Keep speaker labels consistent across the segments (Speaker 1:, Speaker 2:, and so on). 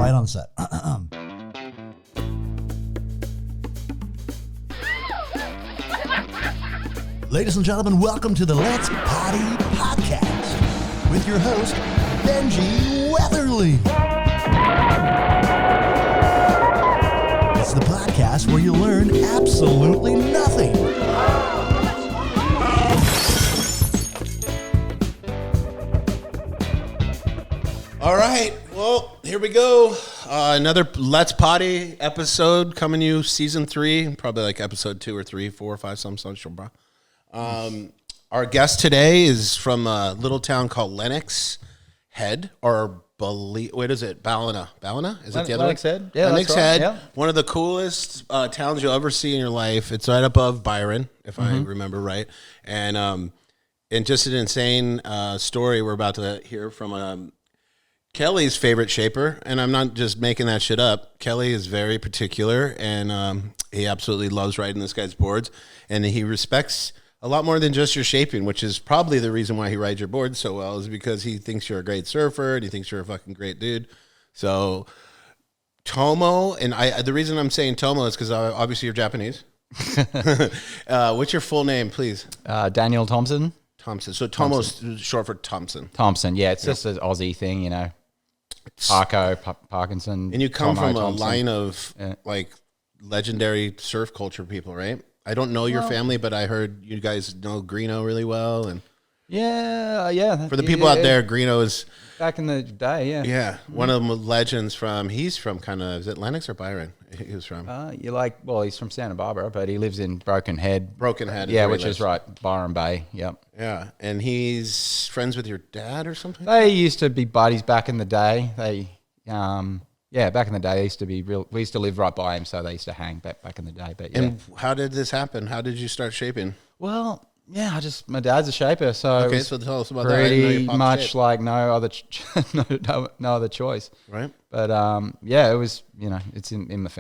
Speaker 1: Quiet on set. Ladies and gentlemen, welcome to the Let's Poddy podcast with your host, Benji Weatherly. It's the podcast where you learn absolutely nothing.
Speaker 2: All right, well, here we go. Another Let's Poddy episode coming to you, season 3, probably like episode 2 or 3, 4 or 5, some social, bro. Our guest today is from a little town called Lennox Head, or what is it? Ballina? Is it the other
Speaker 3: Lennox
Speaker 2: one?
Speaker 3: Head? Yeah,
Speaker 2: Lennox
Speaker 3: that's right.
Speaker 2: Head,
Speaker 3: Yeah.
Speaker 2: one of the coolest towns you'll ever see in your life. It's right above Byron, if I remember right. And just an insane story we're about to hear from Kelly's favorite shaper, and I'm not just making that shit up. Kelly is very particular, and he absolutely loves riding this guy's boards, and he respects a lot more than just your shaping, which is probably the reason why he rides your board so well, is because he thinks you're a great surfer, and he thinks you're a fucking great dude. So, Tomo, and the reason I'm saying Tomo is because obviously you're Japanese. What's your full name, please?
Speaker 3: Daniel Thompson.
Speaker 2: Thompson. So Tomo's short for Thompson.
Speaker 3: Thompson, yeah, it's just an Aussie thing, you know. Parkinson.
Speaker 2: And you come
Speaker 3: Tomo
Speaker 2: from a
Speaker 3: Thompson.
Speaker 2: line of like legendary surf culture people, right? I don't know your family, but I heard you guys know Greeno really well. And
Speaker 3: yeah.
Speaker 2: for the people out there, Greeno is
Speaker 3: back in the day, yeah.
Speaker 2: Yeah, one of the legends he's from kind of, is it Lennox or Byron? He was from
Speaker 3: he's from Santa Barbara, but he lives in Broken Head.
Speaker 2: Broken Head.
Speaker 3: Yeah, which is right, Byron Bay, yep.
Speaker 2: Yeah, and he's friends with your dad or something?
Speaker 3: They used to be buddies back in the day. Back in the day, they used to be real. We used to live right by him, so they used to hang back in the day. But yeah.
Speaker 2: And how did this happen? How did you start shaping?
Speaker 3: Well, yeah, my dad's a shaper, so
Speaker 2: okay. So tell us about that.
Speaker 3: Pretty much like no other choice,
Speaker 2: right?
Speaker 3: But it was, it's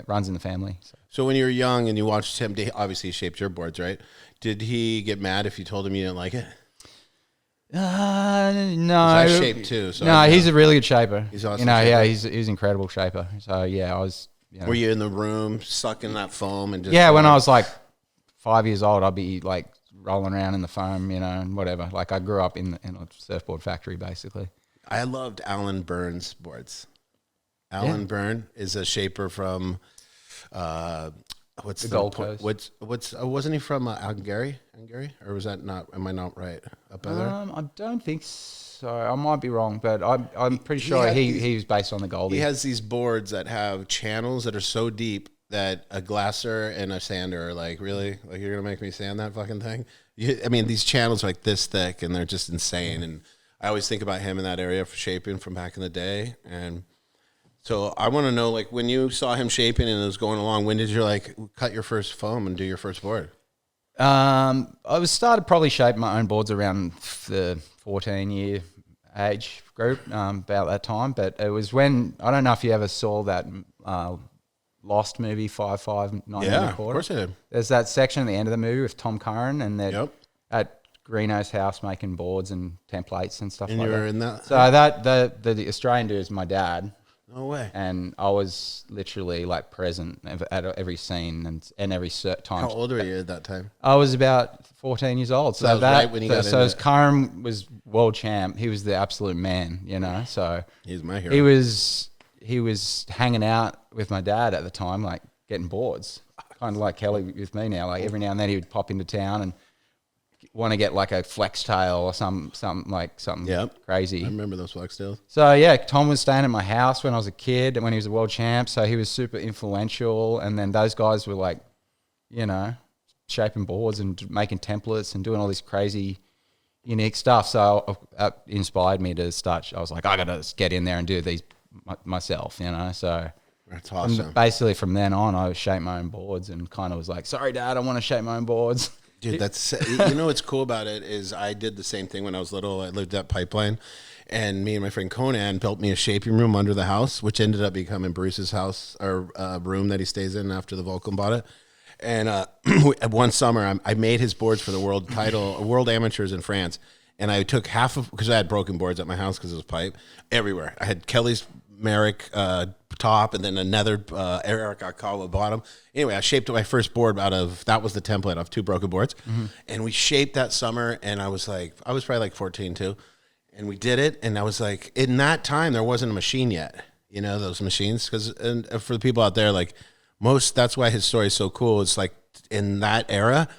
Speaker 3: runs in the family.
Speaker 2: So when you were young and you watched him, obviously he shaped your boards, right? Did he get mad if you told him you didn't like it?
Speaker 3: No.
Speaker 2: I shape too. So
Speaker 3: no, he's a really good shaper.
Speaker 2: He's awesome.
Speaker 3: Yeah, he's an incredible shaper. So yeah, I was.
Speaker 2: Were you in the room sucking that foam and just?
Speaker 3: Yeah, when I was like 5 years old, I'd be like rolling around in the foam, and whatever. Like I grew up in a surfboard factory, basically.
Speaker 2: I loved Alan Byrne's boards. Alan Byrne is a shaper from what's the
Speaker 3: Gold Coast.
Speaker 2: Wasn't he from Hungary, or was that not? Am I not right up there?
Speaker 3: I don't think so. I might be wrong, but I'm pretty sure he was based on the Goldie.
Speaker 2: He has these boards that have channels that are so deep that a glasser and a sander are like, really? Like, you're going to make me sand that fucking thing? These channels are like this thick, and they're just insane. And I always think about him in that area for shaping from back in the day. And so I want to know, like, when you saw him shaping and it was going along, when did you, like, cut your first foam and do your first board?
Speaker 3: I started probably shaping my own boards around the 14-year age group, about that time. But it was when, I don't know if you ever saw that Lost movie, 5'5", 9
Speaker 2: Yeah,
Speaker 3: of
Speaker 2: of course I did.
Speaker 3: There's that section at the end of the movie with Tom Curran, and they're
Speaker 2: Yep.
Speaker 3: at Greeno's house making boards and templates and stuff
Speaker 2: And
Speaker 3: like
Speaker 2: you
Speaker 3: that.
Speaker 2: were in that?
Speaker 3: So that the Australian dude is my dad.
Speaker 2: No way.
Speaker 3: And I was literally like present at every scene and every time.
Speaker 2: How old were you at that time?
Speaker 3: I was about 14 years old. So
Speaker 2: that was right when he got into it.
Speaker 3: Curran was world champ. He was the absolute man, So
Speaker 2: He's my hero.
Speaker 3: he was hanging out with my dad at the time, like getting boards, kind of like Kelly with me now. Like every now and then he would pop into town and want to get like a flex tail or something crazy.
Speaker 2: I remember those flex tails.
Speaker 3: So yeah, Tom was staying at my house when I was a kid and when he was a world champ. So he was super influential. And then those guys were like, shaping boards and making templates and doing all this crazy, unique stuff. So that inspired me to start. I was like, I got to get in there and do these myself, So
Speaker 2: that's awesome.
Speaker 3: Basically from then on, I shaped my own boards and kind of was like, sorry, Dad, I want to shape my own boards.
Speaker 2: Dude, that's what's cool about it is I did the same thing when I was little. I lived at Pipeline, and me and my friend Conan built me a shaping room under the house, which ended up becoming Bruce's house or room that he stays in after the Vulcan bought it. And one summer, I made his boards for the world title, World Amateurs in France, and I took half of, because I had broken boards at my house because it was pipe everywhere. I had Kelly's Merrick top and then another Eric Akawa bottom. Anyway, I shaped my first board that was the template of 2 broken boards. And we shaped that summer, and I was probably like 14 too. And we did it, and I was like, in that time, there wasn't a machine yet, those machines. And for the people out there, like that's why his story is so cool. It's like in that era,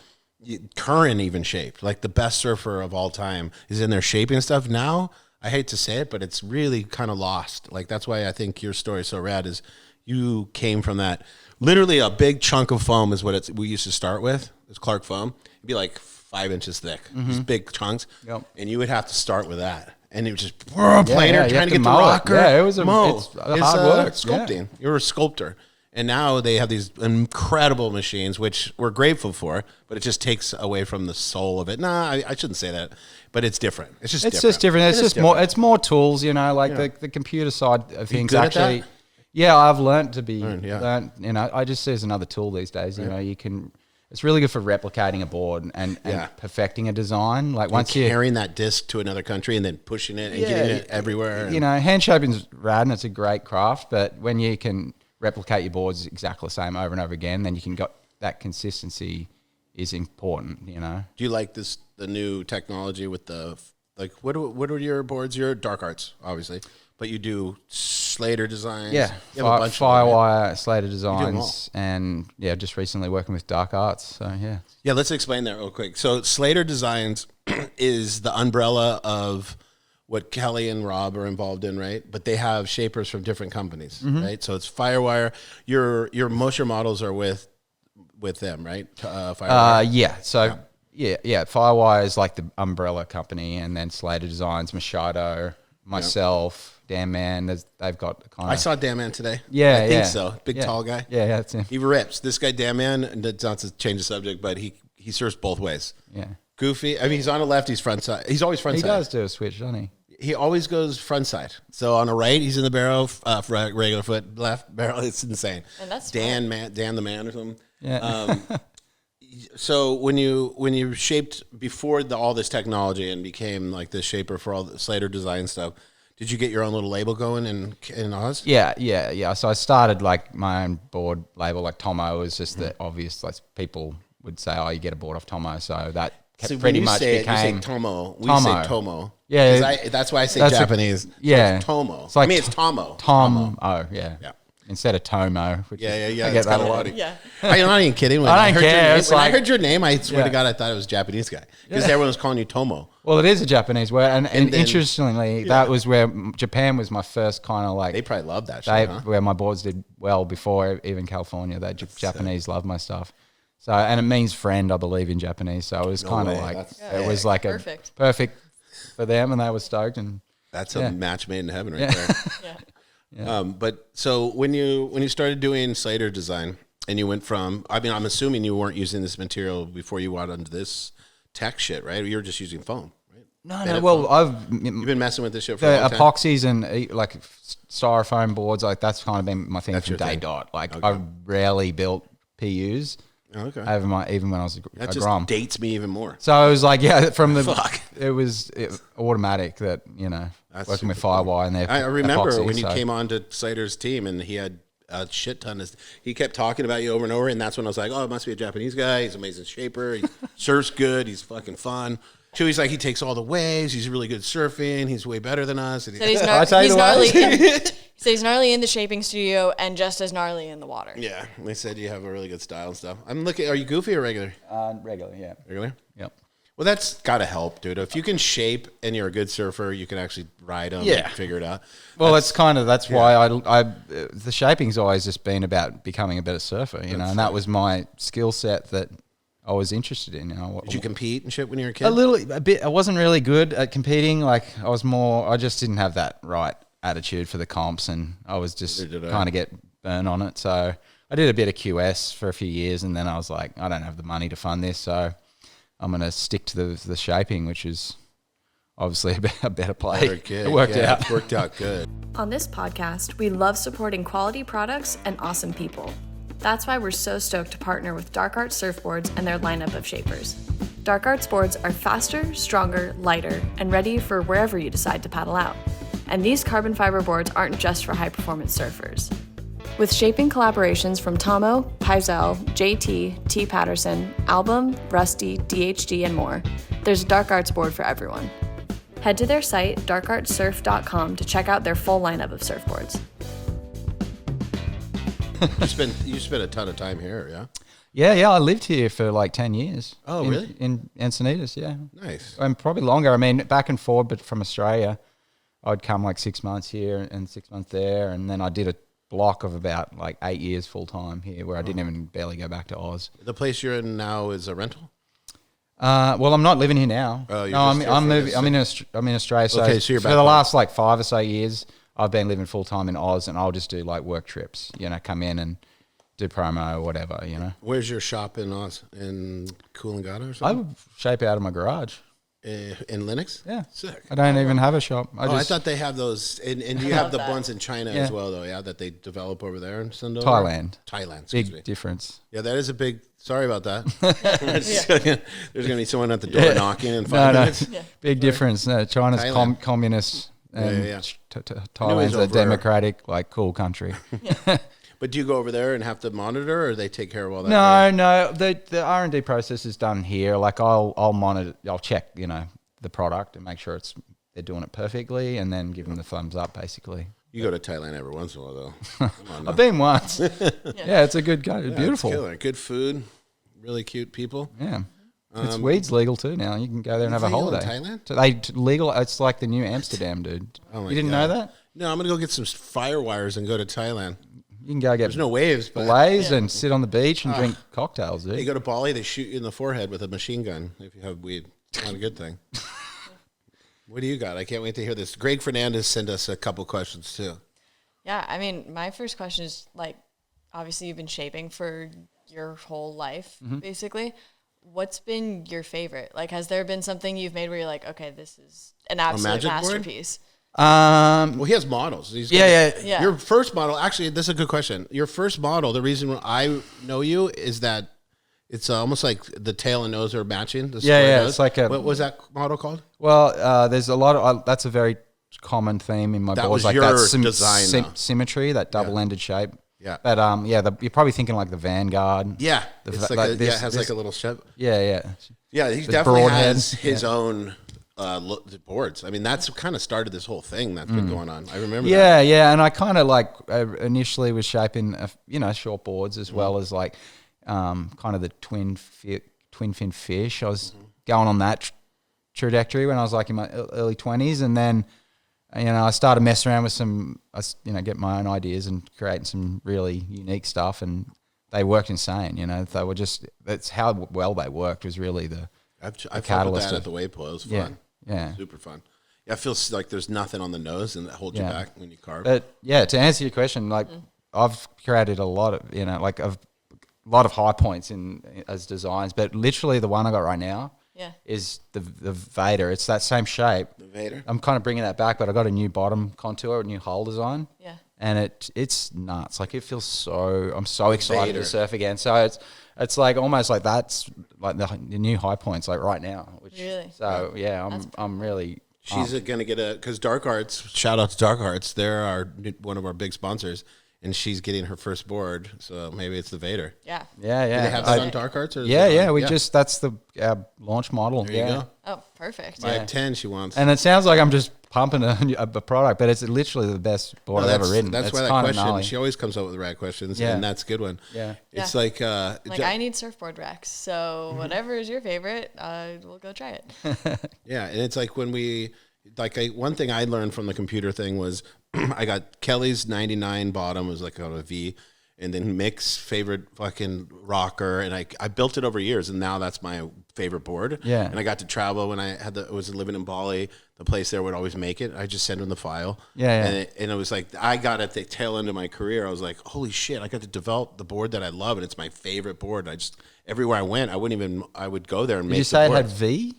Speaker 2: Curran even shaped. Like the best surfer of all time is in there shaping stuff. Now, I hate to say it, but it's really kind of lost. Like that's why I think your story is so rad is you came from that. Literally a big chunk of foam is what we used to start with. It's Clark foam. It'd be like 5 inches thick. These big chunks. Yep. And you would have to start with that. And it was just planer, trying to get the rocker.
Speaker 3: Yeah, it was hard work.
Speaker 2: Sculpting.
Speaker 3: Yeah.
Speaker 2: You're a sculptor. And now they have these incredible machines, which we're grateful for, but it just takes away from the soul of it. Nah, I shouldn't say that, but it's different. It's just different.
Speaker 3: It's just more. It's more tools, the computer side of things. Actually, yeah, I've learned to be. I just see as another tool these days. You can. It's really good for replicating a board and perfecting a design. Like once you're
Speaker 2: carrying that disc to another country and then pushing it and getting it everywhere.
Speaker 3: Hand shaping's rad and it's a great craft, but when you can replicate your boards exactly the same over and over again, then you can got that consistency is important.
Speaker 2: Do you like the new technology with what are your boards? Your Dark Arts, obviously, but you do Slater designs.
Speaker 3: Yeah, Firewire, Slater designs, and just recently working with Dark Arts. So
Speaker 2: yeah. Let's explain that real quick. So Slater Designs is the umbrella of what Kelly and Rob are involved in, right? But they have shapers from different companies, right? So it's Firewire. Your most of your models are with them, right? Firewire.
Speaker 3: Yeah. So Firewire is like the umbrella company, and then Slater Designs, Machado, myself. Dan Man, they've got kind of...
Speaker 2: I saw Dan Man today.
Speaker 3: Yeah,
Speaker 2: I think so. Big, tall guy.
Speaker 3: Yeah, that's him.
Speaker 2: He rips. This guy, Dan Man, not to change the subject, but he surfs both ways.
Speaker 3: Yeah.
Speaker 2: Goofy. I mean, he's on the left, he's front side. He's always front side.
Speaker 3: He does do a switch, doesn't he?
Speaker 2: He always goes front side. So on the right, he's in the barrel, regular foot, left barrel. It's insane.
Speaker 4: And that's
Speaker 2: Dan the Man or something.
Speaker 3: Yeah.
Speaker 2: So when you shaped before all this technology and became like this shaper for all the Slater design stuff, did you get your own little label going in Oz?
Speaker 3: Yeah. So I started like my own board label. Like Tomo was just the obvious. Like people would say, "Oh, you get a board off Tomo." So that pretty much became
Speaker 2: you say Tomo. We
Speaker 3: Tomo.
Speaker 2: say Tomo.
Speaker 3: Yeah,
Speaker 2: that's why I say Japanese.
Speaker 3: It's
Speaker 2: Tomo.
Speaker 3: It's like
Speaker 2: it's Tomo.
Speaker 3: Tomo. Yeah. Instead of Tomo.
Speaker 2: Yeah.
Speaker 3: I get that a lot.
Speaker 4: Yeah.
Speaker 2: I'm not even kidding.
Speaker 3: I don't care.
Speaker 2: When I heard your name, I swear to God, I thought it was a Japanese guy because everyone was calling you Tomo.
Speaker 3: Well, it is a Japanese word, and interestingly, that was where Japan was my first kind of like.
Speaker 2: They probably loved that shit, huh?
Speaker 3: Where my boards did well before even California. Japanese loved my stuff. So, and it means friend, I believe, in Japanese. So it was kind of like it was like
Speaker 4: perfect
Speaker 3: for them, and they were stoked. And
Speaker 2: that's a match made in heaven, right there.
Speaker 4: Yeah.
Speaker 2: But so when you started doing Slater design, and you went from, I mean, I'm assuming you weren't using this material before you went onto this tech shit, right? You were just using foam, right?
Speaker 3: No. Well,
Speaker 2: you've been messing with this shit for a long time.
Speaker 3: Epoxies and like styrofoam boards, like that's kind of been my thing from day dot. Like I rarely built PUs.
Speaker 2: Okay.
Speaker 3: Even when I was
Speaker 2: that
Speaker 3: a
Speaker 2: just
Speaker 3: grom.
Speaker 2: dates me even more.
Speaker 3: So it was like from the
Speaker 2: Fuck.
Speaker 3: It was automatic that
Speaker 2: That's
Speaker 3: working with
Speaker 2: super
Speaker 3: Firewire and their
Speaker 2: I remember
Speaker 3: epoxy,
Speaker 2: when you came on to Slater's team and he had a shit ton of. He kept talking about you over and over, and that's when I was like, oh, it must be a Japanese guy. He's an amazing shaper. He surfs good. He's fucking fun. Chewy's like, he takes all the waves. He's really good at surfing. He's way better than us.
Speaker 4: So he's gnarly. So he's gnarly in the shaping studio and just as gnarly in the water.
Speaker 2: Yeah, they said you have a really good style and stuff. I'm looking. Are you goofy or regular?
Speaker 3: Regular, yeah.
Speaker 2: Regular?
Speaker 3: Yep.
Speaker 2: Well, that's got to help, dude. If you can shape and you're a good surfer, you can actually ride them and figure it out.
Speaker 3: Well, that's why I the shaping's always just been about becoming a better surfer, and that was my skill set that I was interested in.
Speaker 2: Did you compete and shit when you were a kid?
Speaker 3: A bit. I wasn't really good at competing. Like I just didn't have that right attitude for the comps, and I was just kind of get burned on it. So I did a bit of QS for a few years, and then I was like, I don't have the money to fund this, so I'm going to stick to the shaping, which is obviously a better play. It worked out.
Speaker 2: It worked out good.
Speaker 4: On this podcast, we love supporting quality products and awesome people. That's why we're so stoked to partner with Dark Arts Surfboards and their lineup of shapers. Dark Arts boards are faster, stronger, lighter, and ready for wherever you decide to paddle out. And these carbon fiber boards aren't just for high-performance surfers. With shaping collaborations from Tomo, Paizel, JT, T. Patterson, Album, Rusty, DHD, and more, there's a Dark Arts board for everyone. Head to their site, darkartsurf.com, to check out their full lineup of surfboards.
Speaker 2: You spent a ton of time here, yeah?
Speaker 3: Yeah. I lived here for like 10 years.
Speaker 2: Oh, really?
Speaker 3: In Encinitas, yeah.
Speaker 2: Nice.
Speaker 3: And probably longer. I mean, back and forth, but from Australia, I'd come like 6 months here and 6 months there. And then I did a block of about like 8 years full time here where I didn't even barely go back to Oz.
Speaker 2: The place you're in now is a rental?
Speaker 3: Well, I'm not living here now.
Speaker 2: Oh,
Speaker 3: no, I'm moving. I'm in Australia. So,
Speaker 2: okay, so you're
Speaker 3: for
Speaker 2: back
Speaker 3: the
Speaker 2: home.
Speaker 3: last like 5 or so years, I've been living full time in Oz, and I'll just do like work trips. Come in and do promo or whatever.
Speaker 2: Where's your shop in Oz? In Coolangatta or
Speaker 3: I
Speaker 2: something?
Speaker 3: shape out of my garage.
Speaker 2: In Linux?
Speaker 3: Yeah,
Speaker 2: Sick.
Speaker 3: I don't even have a shop.
Speaker 2: I thought they have those, and you have the
Speaker 4: that.
Speaker 2: ones in China
Speaker 3: Yeah.
Speaker 2: as well, though. Yeah, that they develop over there and send over.
Speaker 3: Thailand.
Speaker 2: Excuse me.
Speaker 3: Big difference.
Speaker 2: Yeah, that is a big. Sorry about that. There's gonna be someone at the door knocking in 5 minutes.
Speaker 3: Big difference. No, China's
Speaker 2: Thailand.
Speaker 3: communist, and
Speaker 2: Yeah.
Speaker 3: Thailand's a
Speaker 2: over-
Speaker 3: democratic, like cool country.
Speaker 2: But do you go over there and have to monitor, or they take care of all that?
Speaker 3: No. The R&D process is done here. Like I'll monitor. I'll check, the product and make sure they're doing it perfectly, and then give them the thumbs up, basically.
Speaker 2: You go to Thailand every once in a while, though. Come on now.
Speaker 3: I've been once. Yeah, it's a good go. It's beautiful.
Speaker 2: It's killer. Good food, really cute people.
Speaker 3: Yeah. It's weed's legal too now. You can go there and have a
Speaker 2: legal in
Speaker 3: holiday.
Speaker 2: Thailand?
Speaker 3: So legal. It's like the new Amsterdam, dude.
Speaker 2: Oh my
Speaker 3: You didn't
Speaker 2: God.
Speaker 3: know that?
Speaker 2: No, I'm gonna go get some fire wires and go to Thailand.
Speaker 3: You can go get
Speaker 2: There's no waves, but
Speaker 3: fillets and sit on the beach and drink cocktails, dude.
Speaker 2: you go to Bali, they shoot you in the forehead with a machine gun if you have weed. It's not a good thing. What do you got? I can't wait to hear this. Greg Fernandez sent us a couple questions too.
Speaker 5: Yeah, I mean, my first question is like, obviously you've been shaping for your whole life, basically. What's been your favorite? Like, has there been something you've made where you're like, okay, this is an absolute
Speaker 2: magic board?
Speaker 5: masterpiece?
Speaker 2: Well, he has models.
Speaker 3: Yeah.
Speaker 2: Your first model, actually, this is a good question. Your first model, the reason I know you is that it's almost like the tail and nose are matching. The square nose.
Speaker 3: It's like
Speaker 2: what was that model called?
Speaker 3: Well, there's a lot of that's a very common theme in my
Speaker 2: That
Speaker 3: boards,
Speaker 2: was
Speaker 3: like
Speaker 2: your
Speaker 3: that
Speaker 2: design, though.
Speaker 3: symmetry, that double-ended shape.
Speaker 2: Yeah.
Speaker 3: But you're probably thinking like the Vanguard.
Speaker 2: Yeah,
Speaker 3: The
Speaker 2: it's
Speaker 3: fa-
Speaker 2: like
Speaker 3: like
Speaker 2: it
Speaker 3: this-
Speaker 2: has
Speaker 3: this-
Speaker 2: like a little shape.
Speaker 3: Yeah.
Speaker 2: Yeah, he
Speaker 3: The
Speaker 2: definitely
Speaker 3: broadhead.
Speaker 2: has his own boards. I mean, that's kind of started this whole thing that's been going on. I remember that.
Speaker 3: Yeah, and I kind of like initially was shaping, short boards as well as like kind of the twin fin fish. I was going on that trajectory when I was like in my early 20s, and then I started messing around with some, get my own ideas and creating some really unique stuff, and they worked insane. They were that's how well they worked was really the
Speaker 2: I've fucked with
Speaker 3: catalyst
Speaker 2: that
Speaker 3: of-
Speaker 2: at the wave pool. It was
Speaker 3: Yeah,
Speaker 2: fun.
Speaker 3: yeah.
Speaker 2: Super fun. Yeah, it feels like there's nothing on the nose and that holds you
Speaker 3: Yeah.
Speaker 2: back when you carve.
Speaker 3: But yeah, to answer your question, like I've created a lot of, like a lot of high points as designs, but literally the one I got right now is the Vader. It's that same shape.
Speaker 2: The Vader.
Speaker 3: I'm kind of bringing that back, but I got a new bottom contour, a new hull design.
Speaker 5: Yeah.
Speaker 3: And it's nuts. Like it feels I'm so excited
Speaker 2: Vader.
Speaker 3: to surf again. So it's like almost like that's like the new high points like right now.
Speaker 5: Really?
Speaker 3: So yeah, I'm really.
Speaker 2: She's going to get because Dark Arts, shout out to Dark Arts, they're one of our big sponsors, and she's getting her first board, so maybe it's the Vader.
Speaker 5: Yeah.
Speaker 3: Yeah.
Speaker 2: Do they have that on Dark Arts? Or is
Speaker 3: Yeah,
Speaker 2: it on-
Speaker 3: yeah. That's the launch model.
Speaker 2: There you go.
Speaker 5: Oh, perfect.
Speaker 2: 510 she wants.
Speaker 3: And it sounds like I'm just pumping a product, but it's literally the best board
Speaker 2: No,
Speaker 3: I've ever ridden.
Speaker 2: That's
Speaker 3: It's
Speaker 2: why that
Speaker 3: kinda
Speaker 2: question,
Speaker 3: gnarly.
Speaker 2: she always comes up with the right questions,
Speaker 3: Yeah.
Speaker 2: and that's a good one.
Speaker 3: Yeah.
Speaker 2: It's
Speaker 5: Yeah.
Speaker 2: like...
Speaker 5: Like, I need surfboard racks, so whatever is your favorite, we'll go try it.
Speaker 2: yeah, and it's like when one thing I learned from the computer thing was I got Kelly's 99 bottom was like on a V, and then Mick's favorite fucking rocker, and I built it over years, and now that's my favorite board.
Speaker 3: Yeah.
Speaker 2: And I got to travel when I was living in Bali. The place there would always make it. I just send them the file.
Speaker 3: Yeah.
Speaker 2: And it was like I got at the tail end of my career. I was like, holy shit! I got to develop the board that I love, and it's my favorite board. I just everywhere I went, I would go there and
Speaker 3: Did
Speaker 2: make.
Speaker 3: you say
Speaker 2: the
Speaker 3: it
Speaker 2: board.
Speaker 3: had V?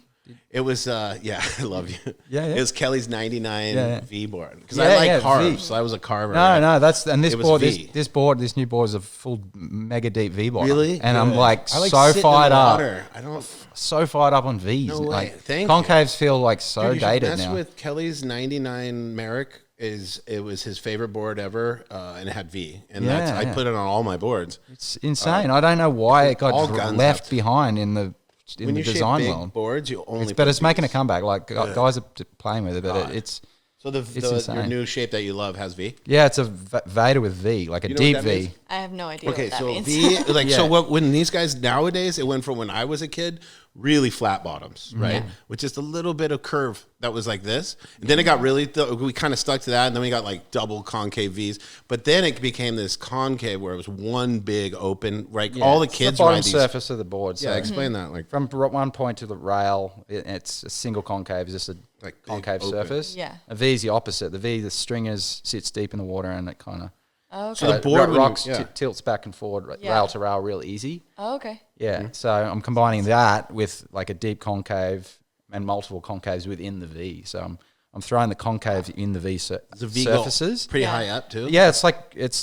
Speaker 2: It was, yeah, I love you.
Speaker 3: Yeah, yeah.
Speaker 2: It was Kelly's 99
Speaker 3: Yeah, yeah.
Speaker 2: V board. Because
Speaker 3: Yeah,
Speaker 2: I like
Speaker 3: yeah,
Speaker 2: carbs,
Speaker 3: V.
Speaker 2: so I was a carver.
Speaker 3: No,
Speaker 2: right?
Speaker 3: no, and this
Speaker 2: It was
Speaker 3: board,
Speaker 2: V.
Speaker 3: this new board is a full mega deep V board.
Speaker 2: Really?
Speaker 3: And I'm
Speaker 2: Good.
Speaker 3: like
Speaker 2: I like
Speaker 3: so
Speaker 2: sitting in
Speaker 3: fired
Speaker 2: the
Speaker 3: up.
Speaker 2: water. I don't...
Speaker 3: So fired up on V's.
Speaker 2: No way.
Speaker 3: Like,
Speaker 2: Thank you.
Speaker 3: concaves feel like so
Speaker 2: Dude, you should
Speaker 3: dated
Speaker 2: mess
Speaker 3: now.
Speaker 2: with Kelly's 99 Merrick it was his favorite board ever, and it had V, and
Speaker 3: Yeah,
Speaker 2: I put it on all my boards.
Speaker 3: It's insane. I don't know why it
Speaker 2: all
Speaker 3: got
Speaker 2: guns
Speaker 3: left
Speaker 2: have to-
Speaker 3: behind in the
Speaker 2: When you shape
Speaker 3: design
Speaker 2: big
Speaker 3: world.
Speaker 2: boards, you only.
Speaker 3: But
Speaker 2: put
Speaker 3: it's making a
Speaker 2: Vs.
Speaker 3: comeback. Like guys are playing with it, but it's
Speaker 2: So
Speaker 3: it's
Speaker 2: your
Speaker 3: insane.
Speaker 2: new shape that you love has V.
Speaker 3: yeah, it's a Vader with V, like a
Speaker 2: You know
Speaker 3: deep
Speaker 2: what that
Speaker 3: V.
Speaker 2: means?
Speaker 5: I have no idea
Speaker 2: Okay,
Speaker 5: what that
Speaker 2: so
Speaker 5: means.
Speaker 2: V like
Speaker 3: Yeah.
Speaker 2: so what when these guys nowadays it went from when I was a kid really flat bottoms, right? With just a little bit of curve that was like this. And then it got really we kind of stuck to that and then we got like double concave V's. But then it became this concave where it was one big open, right? All the
Speaker 3: It's
Speaker 2: kids
Speaker 3: the bottom
Speaker 2: ride these.
Speaker 3: surface of the board. So
Speaker 2: Yeah, explain that like
Speaker 3: from one point to the rail, it's a single concave, just a
Speaker 2: Like big
Speaker 3: concave
Speaker 2: open.
Speaker 3: surface.
Speaker 5: Yeah.
Speaker 3: A V is the opposite. The V, the stringers sits deep in the water and it kind of
Speaker 5: Oh, okay.
Speaker 2: So the board when you-
Speaker 3: rocks,
Speaker 2: yeah.
Speaker 3: tilts back and forward,
Speaker 5: Yeah.
Speaker 3: rail to rail, real easy.
Speaker 5: Oh, okay.
Speaker 3: Yeah. So I'm combining that with like a deep concave and multiple concaves within the V. So I'm throwing the concave in the V
Speaker 2: the V go
Speaker 3: surfaces.
Speaker 2: pretty
Speaker 5: Yeah.
Speaker 2: high up too.
Speaker 3: Yeah, it's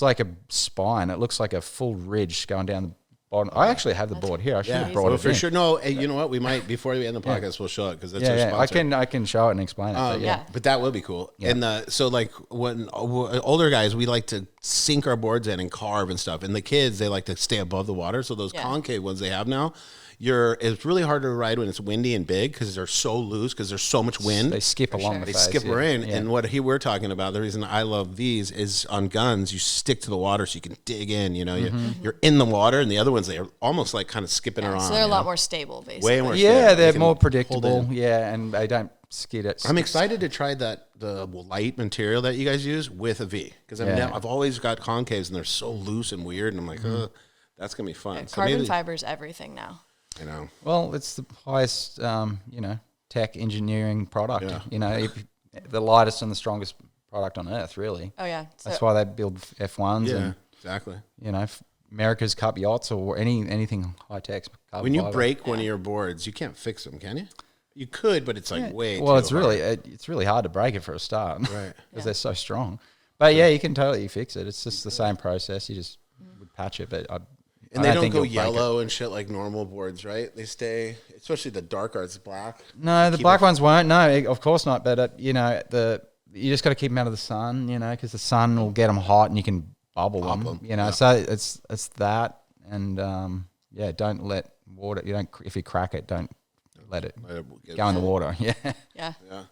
Speaker 3: like a spine. It looks like a full ridge going down the bottom. I actually have the board here. I should
Speaker 2: Yeah,
Speaker 3: have brought
Speaker 2: well,
Speaker 3: it
Speaker 2: for
Speaker 3: in.
Speaker 2: sure. No, hey, you know what? We might before we end the podcast, we'll show it because that's our
Speaker 3: Yeah,
Speaker 2: sponsor.
Speaker 3: I can show it and explain it. But
Speaker 5: Yeah.
Speaker 2: But that will be cool.
Speaker 3: Yeah.
Speaker 2: And so like when older guys, we like to sink our boards in and carve and stuff. And the kids, they like to stay above the water. So those
Speaker 5: Yeah.
Speaker 2: concave ones they have now, it's really hard to ride when it's windy and big because they're so loose because there's so much wind.
Speaker 3: They skip along
Speaker 5: sure.
Speaker 3: the
Speaker 2: They
Speaker 3: face.
Speaker 2: skip
Speaker 3: yeah.
Speaker 2: in.
Speaker 3: Yeah.
Speaker 2: And what we're talking about, the reason I love these is on guns, you stick to the water so you can dig in. You know,
Speaker 3: Mm-hmm.
Speaker 2: you're in the water, and the other ones they are almost like kind of skipping around.
Speaker 5: So they're a
Speaker 2: you
Speaker 5: lot
Speaker 2: know?
Speaker 5: more stable, basically.
Speaker 2: way more.
Speaker 3: Yeah,
Speaker 2: stable.
Speaker 3: they're
Speaker 2: You can
Speaker 3: more
Speaker 2: hold
Speaker 3: predictable.
Speaker 2: in.
Speaker 3: Yeah, and they don't skid it.
Speaker 2: I'm excited to try the light material that you guys use with a V because
Speaker 3: Yeah.
Speaker 2: I've always got concaves and they're so loose and weird, and I'm like,
Speaker 3: Mm-hmm.
Speaker 2: that's gonna be fun. So
Speaker 5: Carbon
Speaker 2: maybe,
Speaker 5: fiber is everything now.
Speaker 2: you know,
Speaker 3: Well, it's the highest, tech engineering product.
Speaker 2: Yeah.
Speaker 3: You know, the lightest and the strongest product on earth, really.
Speaker 5: Oh, yeah. So,
Speaker 3: That's why they build F1s
Speaker 2: yeah,
Speaker 3: and
Speaker 2: exactly.
Speaker 3: America's Cup yachts or anything high tech.
Speaker 2: When you break one of your boards, you can't fix them, can you? You could, but it's like way.
Speaker 3: well,
Speaker 2: too
Speaker 3: it's
Speaker 2: hard.
Speaker 3: really hard to break it for a start,
Speaker 2: Right.
Speaker 3: Because they're so strong. But yeah, you can totally fix it. It's just the same process. You just would patch it, but
Speaker 2: And they don't
Speaker 3: think
Speaker 2: go
Speaker 3: you'll break it.
Speaker 2: yellow and shit like normal boards, right? They stay, especially the dark arts black.
Speaker 3: No, the
Speaker 2: Keep
Speaker 3: black
Speaker 2: it-
Speaker 3: ones won't. No, of course not. But you just got to keep them out of the sun. Because the sun will get them hot and you can bubble
Speaker 2: Pop
Speaker 3: them.
Speaker 2: 'em, yeah.
Speaker 3: So it's that, and don't let water. If you crack it, don't let it go in the water. Yeah.
Speaker 5: yeah.
Speaker 2: Yeah.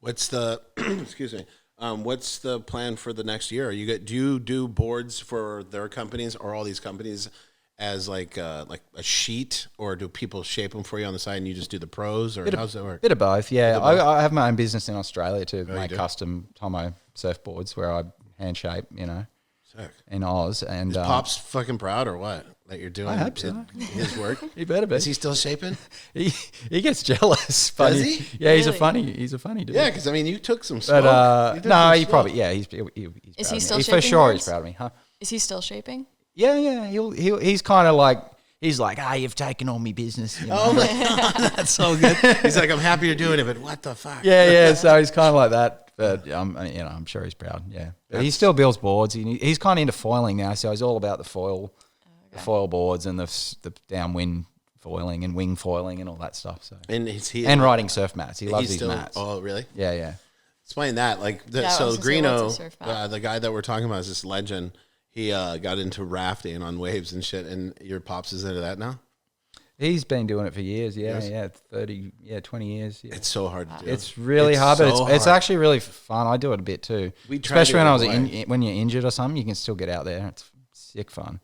Speaker 2: What's the excuse me? What's the plan for the next year? Do you do boards for their companies or all these companies as like a sheet, or do people shape them for you on the side and you just do the pros, or how's that work?
Speaker 3: Bit of both, yeah. I have my own business in Australia to make
Speaker 2: do?
Speaker 3: custom Tomo surfboards where I hand shape,
Speaker 2: Sick.
Speaker 3: in Oz. And
Speaker 2: Is Pop's fucking proud or what that you're doing?
Speaker 3: I hope so.
Speaker 2: His work.
Speaker 3: he better be.
Speaker 2: Is he still shaping?
Speaker 3: He gets jealous. But
Speaker 2: Does he?
Speaker 3: Yeah, he's a
Speaker 5: Really?
Speaker 3: funny dude.
Speaker 2: Yeah, because I mean, you took some smoke.
Speaker 3: But
Speaker 2: You took
Speaker 3: no,
Speaker 2: some
Speaker 3: he
Speaker 2: smoke.
Speaker 3: probably he's proud
Speaker 5: Is he
Speaker 3: of me.
Speaker 5: still
Speaker 3: He's for
Speaker 5: shaping
Speaker 3: sure he's
Speaker 5: boards?
Speaker 3: proud of me, huh?
Speaker 5: Is he still shaping?
Speaker 3: Yeah. He's kind of like he's like, you've taken all me business.
Speaker 2: Oh my god, that's so good. He's like, I'm happy you're doing it, but what the fuck?
Speaker 3: Yeah. So he's kind of like that. But I'm sure he's proud. Yeah, but he still builds boards. He's kind of into foiling now, so he's all about the foil boards and the downwind foiling and wing foiling and all that stuff. So
Speaker 2: And is he
Speaker 3: and riding surf mats. He loves
Speaker 2: he's
Speaker 3: these
Speaker 2: still,
Speaker 3: mats.
Speaker 2: Oh, really?
Speaker 3: Yeah.
Speaker 2: Explain that. Like,
Speaker 5: Yeah, I
Speaker 2: so
Speaker 5: was gonna say, what's a
Speaker 2: Greeno,
Speaker 5: surf mat?
Speaker 2: the guy that we're talking about is this legend. He got into rafting on waves and shit, and your pops is into that now?
Speaker 3: He's been doing it for years. Yeah,
Speaker 2: Yes.
Speaker 3: 20 years. Yeah.
Speaker 2: It's so hard to do.
Speaker 3: It's really
Speaker 2: It's
Speaker 3: hard, but
Speaker 2: so
Speaker 3: it's
Speaker 2: hard.
Speaker 3: actually really fun. I do it a bit too.
Speaker 2: We tried
Speaker 3: Especially
Speaker 2: it
Speaker 3: when I was
Speaker 2: away.
Speaker 3: when you're injured or something, you can still get out there. It's sick fun.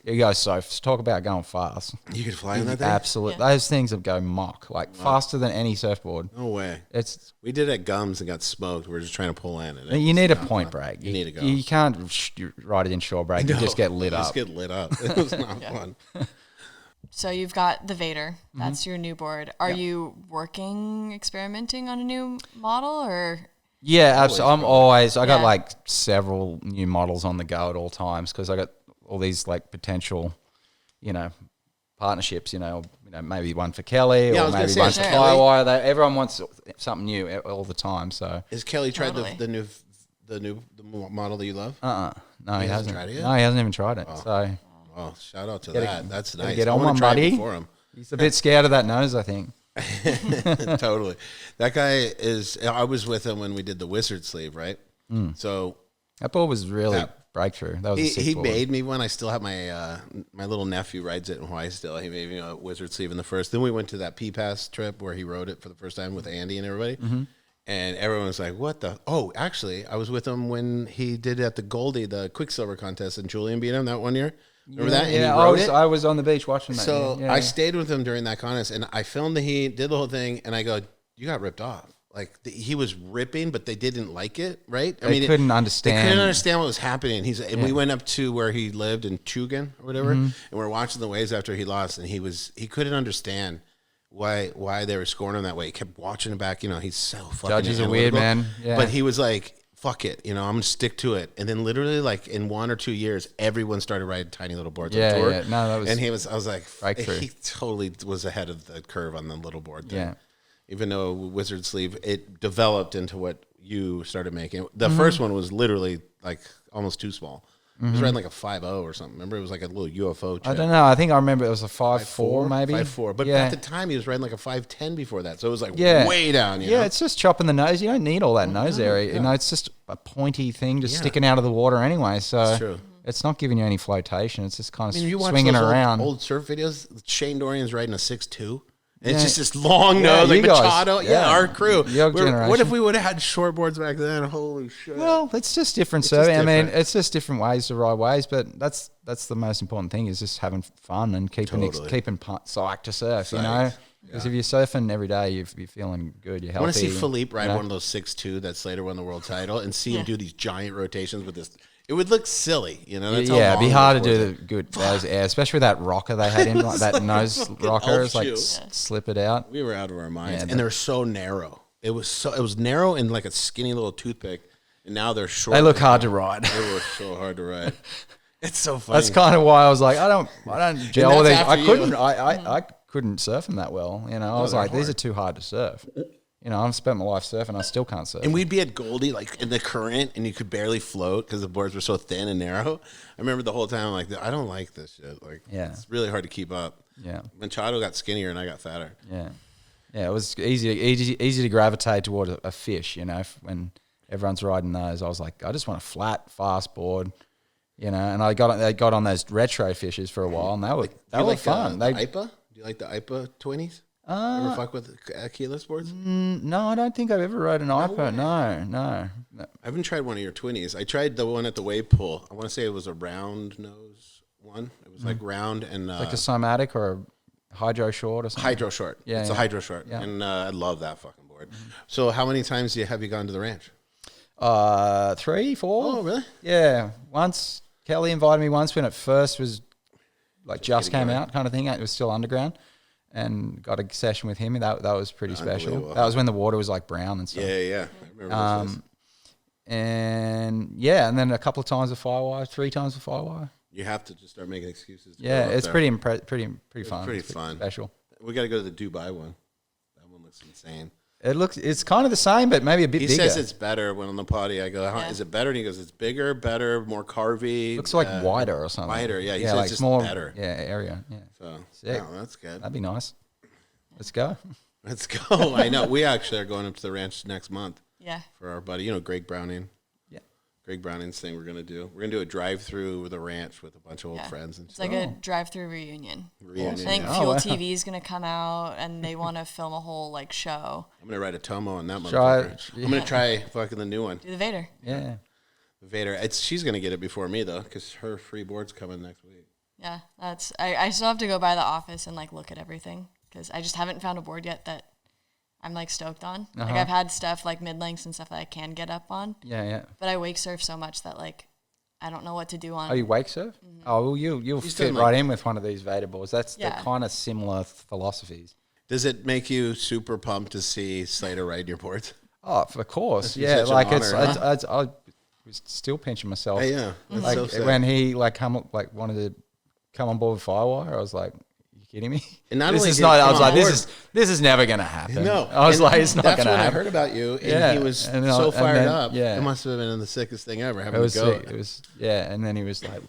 Speaker 3: You go talk about going fast.
Speaker 2: You could fly on that thing?
Speaker 3: Absolutely,
Speaker 5: Yeah.
Speaker 3: those things go mock faster than any surfboard.
Speaker 2: No way.
Speaker 3: It's
Speaker 2: We did it at Gums and got smoked. We were just trying to pull in. And
Speaker 3: you need a point break.
Speaker 2: You need to go.
Speaker 3: You can't ride it in shore break. You just get lit
Speaker 2: Just
Speaker 3: up.
Speaker 2: get lit up. It was not fun.
Speaker 5: So you've got the Vader.
Speaker 3: Mm-hmm.
Speaker 5: That's your new board. Are you experimenting on a new model, or?
Speaker 3: Yeah, absolutely. I got
Speaker 5: Yeah.
Speaker 3: like several new models on the go at all times because I got all these like potential, partnerships. Maybe one for Kelly
Speaker 2: Yeah, I
Speaker 3: or
Speaker 2: was gonna
Speaker 3: maybe
Speaker 2: say,
Speaker 3: one
Speaker 2: is
Speaker 3: for
Speaker 2: Kelly-
Speaker 3: Firewire. Everyone wants something new all the time. So
Speaker 2: Is Kelly tried
Speaker 5: Totally.
Speaker 2: the model that you love?
Speaker 3: no, he
Speaker 2: hasn't
Speaker 3: hasn't.
Speaker 2: tried it yet?
Speaker 3: No, he hasn't even tried it. So
Speaker 2: Oh, shout out to
Speaker 3: Gotta-
Speaker 2: that. That's
Speaker 3: gotta
Speaker 2: nice.
Speaker 3: get
Speaker 2: I
Speaker 3: on
Speaker 2: wanna
Speaker 3: one,
Speaker 2: try it
Speaker 3: buddy.
Speaker 2: before him.
Speaker 3: he's a bit scared of that nose, I think.
Speaker 2: Totally. That guy is. I was with him when we did the wizard sleeve, right? So
Speaker 3: That board was really breakthrough. That was a sick
Speaker 2: he
Speaker 3: board.
Speaker 2: made me one. I still have my my little nephew rides it in Hawaii still. He made me a wizard sleeve in the first. Then we went to that P-Pass trip where he rode it for the first time with Andy and everybody. And everyone was like, what the? Oh, actually, I was with him when he did it at the Goldie, the Quicksilver contest, and Julian beat him that one year. Remember that? And he rode it?
Speaker 3: I was on the beach watching that.
Speaker 2: So
Speaker 3: yeah.
Speaker 2: I stayed with him during that contest, and I filmed the heat, did the whole thing, and I go, you got ripped off. Like, he was ripping, but they didn't like it, right?
Speaker 3: They couldn't understand.
Speaker 2: They couldn't understand what was happening. And we went up to where he lived in Chugan or whatever, and we're watching the waves after he lost, and he couldn't understand why they were scoring him that way. He kept watching it back. You know, he's so fucking
Speaker 3: Judges are weird, man. Yeah.
Speaker 2: But he was like, fuck it. You know, I'm going to stick to it. And then literally, like, in 1 or 2 years, everyone started riding tiny little boards on tour.
Speaker 3: Yeah. No, that was...
Speaker 2: And I was like,
Speaker 3: breakthrough.
Speaker 2: he totally was ahead of the curve on the little board thing.
Speaker 3: Yeah.
Speaker 2: Even though Wizard Sleeve, it developed into what you started making. The first one was literally like almost too small. It was riding like a 5.0 or something. Remember, it was like a little UFO chip.
Speaker 3: I don't know. I think I remember it was a 5.4 maybe.
Speaker 2: 5.4. But
Speaker 3: yeah.
Speaker 2: at the time, he was riding like a 5.10 before that. So it was like way down. You know?
Speaker 3: It's just chopping the nose. You don't need all that nose area. You know, it's just a pointy thing just sticking out of the water anyway. So
Speaker 2: That's true.
Speaker 3: It's not giving you any flotation. It's just kind of
Speaker 2: You watch
Speaker 3: swinging
Speaker 2: those
Speaker 3: around.
Speaker 2: old surf videos. Shane Dorian's riding a 6.2. And it's just this long nose,
Speaker 3: you
Speaker 2: like
Speaker 3: guys.
Speaker 2: Machado. Yeah, our crew.
Speaker 3: Your generation.
Speaker 2: What if we would have had short boards back then? Holy shit.
Speaker 3: Well, it's just different
Speaker 2: It's just
Speaker 3: surfing. I mean,
Speaker 2: different.
Speaker 3: it's just different ways to ride waves, but that's the most important thing is just having fun and keeping psyched to surf, you know? Because if you're surfing every day, you're feeling good, you're healthy.
Speaker 2: I want to see Philippe ride
Speaker 3: you know?
Speaker 2: one of those 6.2 that Slater won the world title and see him do these giant rotations with this. It would look silly, you know? That's how
Speaker 3: Yeah, it'd be
Speaker 2: long
Speaker 3: hard to
Speaker 2: those
Speaker 3: do
Speaker 2: boards
Speaker 3: the good those air, especially with that rocker they had in, like that nose rocker. It's like
Speaker 2: shoe.
Speaker 3: slip it out.
Speaker 2: We were out of our minds,
Speaker 3: Yeah,
Speaker 2: and they're so narrow. It was narrow and like a skinny little toothpick, and now they're short.
Speaker 3: They look hard to ride.
Speaker 2: They were so hard to ride. It's so funny.
Speaker 3: That's kind of why I was like, I don't gel with
Speaker 2: that's
Speaker 3: these.
Speaker 2: after you.
Speaker 3: I couldn't surf them that well. You know, I was
Speaker 2: they're
Speaker 3: like, these
Speaker 2: hard.
Speaker 3: are too hard to surf. You know, I've spent my life surfing. I still can't surf.
Speaker 2: And we'd be at Goldie, like in the current, and you could barely float because the boards were so thin and narrow. I remember the whole time, like, I don't like this shit. Like, it's really hard to keep up.
Speaker 3: Yeah.
Speaker 2: Machado got skinnier and I got fatter.
Speaker 3: Yeah. Yeah, it was easy to gravitate toward a fish, you know, when everyone's riding those. I was like, I just want a flat, fast board, you know, and I got on those retro fishes for a while, and they were fun.
Speaker 2: The IPA? Do you like the IPA 20s? Ever fuck with keyless boards?
Speaker 3: No, I don't think I've ever rode an IPA. No.
Speaker 2: I haven't tried one of your 20s. I tried the one at the wave pool. I want to say it was a round nose one. It was like round and
Speaker 3: Like a Cymatic or a Hydro Short or something.
Speaker 2: hydro short.
Speaker 3: Yeah,
Speaker 2: It's a hydro short.
Speaker 3: Yeah.
Speaker 2: And I love that fucking board. So how many times have you gone to the ranch?
Speaker 3: 3, 4.
Speaker 2: Oh, really?
Speaker 3: Yeah. Once Kelly invited me once when it first was like just came out kind of thing. It was still underground. And got a session with him, and that was pretty special.
Speaker 2: Unbelievable.
Speaker 3: That was when the water was like brown and stuff.
Speaker 2: Yeah. I remember those days.
Speaker 3: And then a couple of times with Firewire, 3 times with Firewire.
Speaker 2: You have to just start making excuses. To
Speaker 3: Yeah,
Speaker 2: go up
Speaker 3: it's
Speaker 2: there.
Speaker 3: pretty fun.
Speaker 2: pretty
Speaker 3: It's
Speaker 2: fun.
Speaker 3: special.
Speaker 2: We got to go to the Dubai one. That one looks insane.
Speaker 3: It's kind of the same, but maybe a bit
Speaker 2: He
Speaker 3: bigger.
Speaker 2: says it's better when on the potty. I go, is it better? And he goes, it's bigger, better, more carvy.
Speaker 3: Looks like wider or something.
Speaker 2: Wider, yeah. He says
Speaker 3: like
Speaker 2: just
Speaker 3: more
Speaker 2: better.
Speaker 3: Yeah, area. Yeah,
Speaker 2: So,
Speaker 3: Sick.
Speaker 2: oh, that's good.
Speaker 3: that'd be nice. Let's go.
Speaker 2: Let's go. I know. We actually are going up to the ranch next month
Speaker 5: Yeah.
Speaker 2: for our buddy, Greg Browning.
Speaker 3: Yeah.
Speaker 2: Greg Browning's thing we're going to do. We're going to do a drive-through with a ranch with a bunch of old friends. And
Speaker 5: It's like a drive-through reunion.
Speaker 2: Reunion,
Speaker 5: I think
Speaker 2: yeah.
Speaker 5: Fuel
Speaker 3: wow.
Speaker 5: TV is gonna come out, and they want to film a whole like show.
Speaker 2: I'm going to ride a Tomo on that
Speaker 3: Try
Speaker 2: motherfucker.
Speaker 3: it.
Speaker 2: I'm going to try fucking the new one.
Speaker 5: Do the Vader.
Speaker 3: Yeah.
Speaker 2: Vader. She's going to get it before me, though, because her free board's coming next week.
Speaker 5: Yeah, that's. I still have to go by the office and like look at everything because I just haven't found a board yet that I'm like stoked on. Like I've had stuff like mid lengths and stuff that I can get up on,
Speaker 3: Yeah.
Speaker 5: but I wake surf so much that like I don't know what to do on.
Speaker 3: Oh, you wake surf? Oh, well, you'll
Speaker 2: He's
Speaker 3: fit
Speaker 2: done,
Speaker 3: right
Speaker 2: like-
Speaker 3: in with one of these Vader boards. They're
Speaker 5: Yeah.
Speaker 3: kind of similar philosophies.
Speaker 2: Does it make you super pumped to see Slater ride your boards?
Speaker 3: Oh, of course.
Speaker 2: That's
Speaker 3: Yeah,
Speaker 2: such an
Speaker 3: like
Speaker 2: honor,
Speaker 3: I was still pinching myself.
Speaker 2: Hey, yeah. That's
Speaker 3: Like
Speaker 2: so sick.
Speaker 3: when he wanted to come on board with Firewire, I was like, "You kidding me?"
Speaker 2: And not
Speaker 3: this
Speaker 2: only
Speaker 3: is
Speaker 2: did
Speaker 3: not.
Speaker 2: he
Speaker 3: I
Speaker 2: come
Speaker 3: was
Speaker 2: on
Speaker 3: like,
Speaker 2: board-
Speaker 3: "This is never gonna happen."
Speaker 2: No.
Speaker 3: I was
Speaker 2: And
Speaker 3: like, "It's not
Speaker 2: that's
Speaker 3: gonna
Speaker 2: when I
Speaker 3: happen."
Speaker 2: heard about you, and
Speaker 3: Yeah.
Speaker 2: he was
Speaker 3: And
Speaker 2: so
Speaker 3: and
Speaker 2: fired
Speaker 3: then-
Speaker 2: up.
Speaker 3: yeah.
Speaker 2: It must have been the sickest thing ever, having
Speaker 3: It was
Speaker 2: to go.
Speaker 3: sick. It was and then he was like,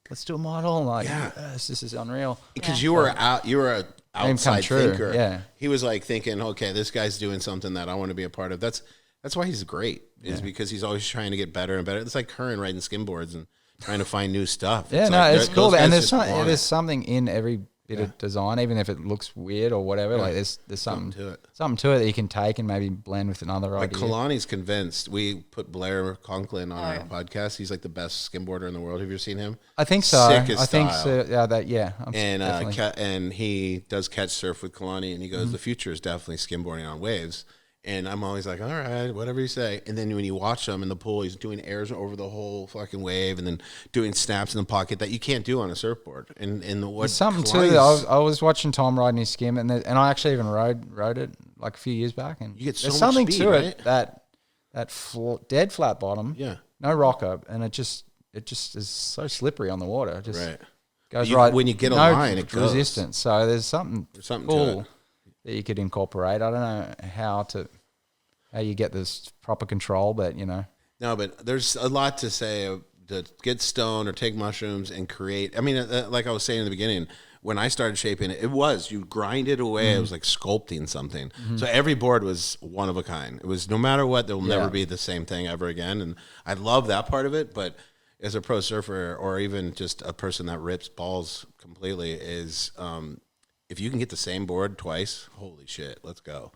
Speaker 3: "Let's do a model." I'm like,
Speaker 2: Yeah.
Speaker 3: yes, this is unreal.
Speaker 2: Because you were out, you were an
Speaker 3: come
Speaker 2: outside
Speaker 3: true,
Speaker 2: thinker.
Speaker 3: yeah.
Speaker 2: He was like thinking, okay, this guy's doing something that I want to be a part of. That's That's why he's great. Is because he's always trying to get better and better. It's like Curran riding skimboards and trying to find new stuff.
Speaker 3: Yeah,
Speaker 2: it's
Speaker 3: cool.
Speaker 2: those
Speaker 3: And
Speaker 2: guys
Speaker 3: there's something in every bit of design, even if it looks weird or whatever. Like there's something to it that you can take and maybe blend with another
Speaker 2: like
Speaker 3: idea.
Speaker 2: Kalani's convinced. We put Blair Conklin on our podcast. He's like the best skimboarder in the world. Have you ever seen him?
Speaker 3: I think so.
Speaker 2: Sick as
Speaker 3: I think
Speaker 2: style.
Speaker 3: so. Yeah.
Speaker 2: And he does catch surf with Kalani, and he goes, the future is definitely skimboarding on waves. And I'm always like, all right, whatever you say. And then when you watch him in the pool, he's doing airs over the whole fucking wave, and then doing snaps in the pocket that you can't do on a surfboard. And
Speaker 3: there's something too. I was watching Tom riding his skim, and I actually even rode it like a few years back. And
Speaker 2: you get so
Speaker 3: there's
Speaker 2: much
Speaker 3: something
Speaker 2: speed,
Speaker 3: to
Speaker 2: right?
Speaker 3: it that dead flat bottom, no rocker, and it just is so slippery on the water. It just goes right
Speaker 2: when you get a
Speaker 3: no
Speaker 2: line, it goes.
Speaker 3: resistance. So there's something
Speaker 2: cool
Speaker 3: to it that you could incorporate. I don't know how you get this proper control, but
Speaker 2: No, but there's a lot to say to get stoned or take mushrooms and create. I mean, like I was saying in the beginning, when I started shaping it, you grind it away. It was like sculpting something. So every board was one of a kind. It was no matter what, there will never be the same thing ever again. And I love that part of it. But as a pro surfer, or even just a person that rips balls completely, is if you can get the same board twice, holy shit, let's go.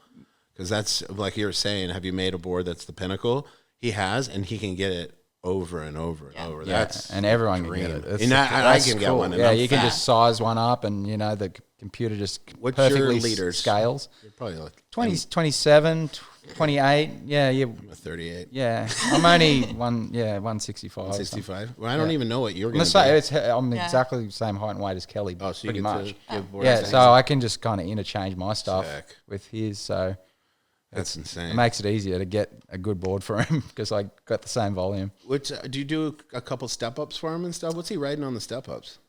Speaker 2: Because that's, like you were saying, have you made a board that's the pinnacle? He has, and he can get it over and over and over. That's
Speaker 3: and everyone
Speaker 2: dream.
Speaker 3: can get it.
Speaker 2: And I can get one. And
Speaker 3: you can just size one up, and the computer just perfectly scales.
Speaker 2: You're probably like
Speaker 3: 27, 28. Yeah,
Speaker 2: I'm a 38.
Speaker 3: Yeah, I'm only 165.
Speaker 2: 165. Well, I don't even know what you're going to do.
Speaker 3: I'm exactly the same height and weight as Kelly.
Speaker 2: Oh, so you
Speaker 3: pretty much.
Speaker 2: give
Speaker 3: So I can just kind of interchange my stuff
Speaker 2: Sick.
Speaker 3: with his. So
Speaker 2: that's insane.
Speaker 3: It makes it easier to get a good board for him because I got the same volume.
Speaker 2: Which do you do a couple step ups for him and stuff? What's he riding on the step ups?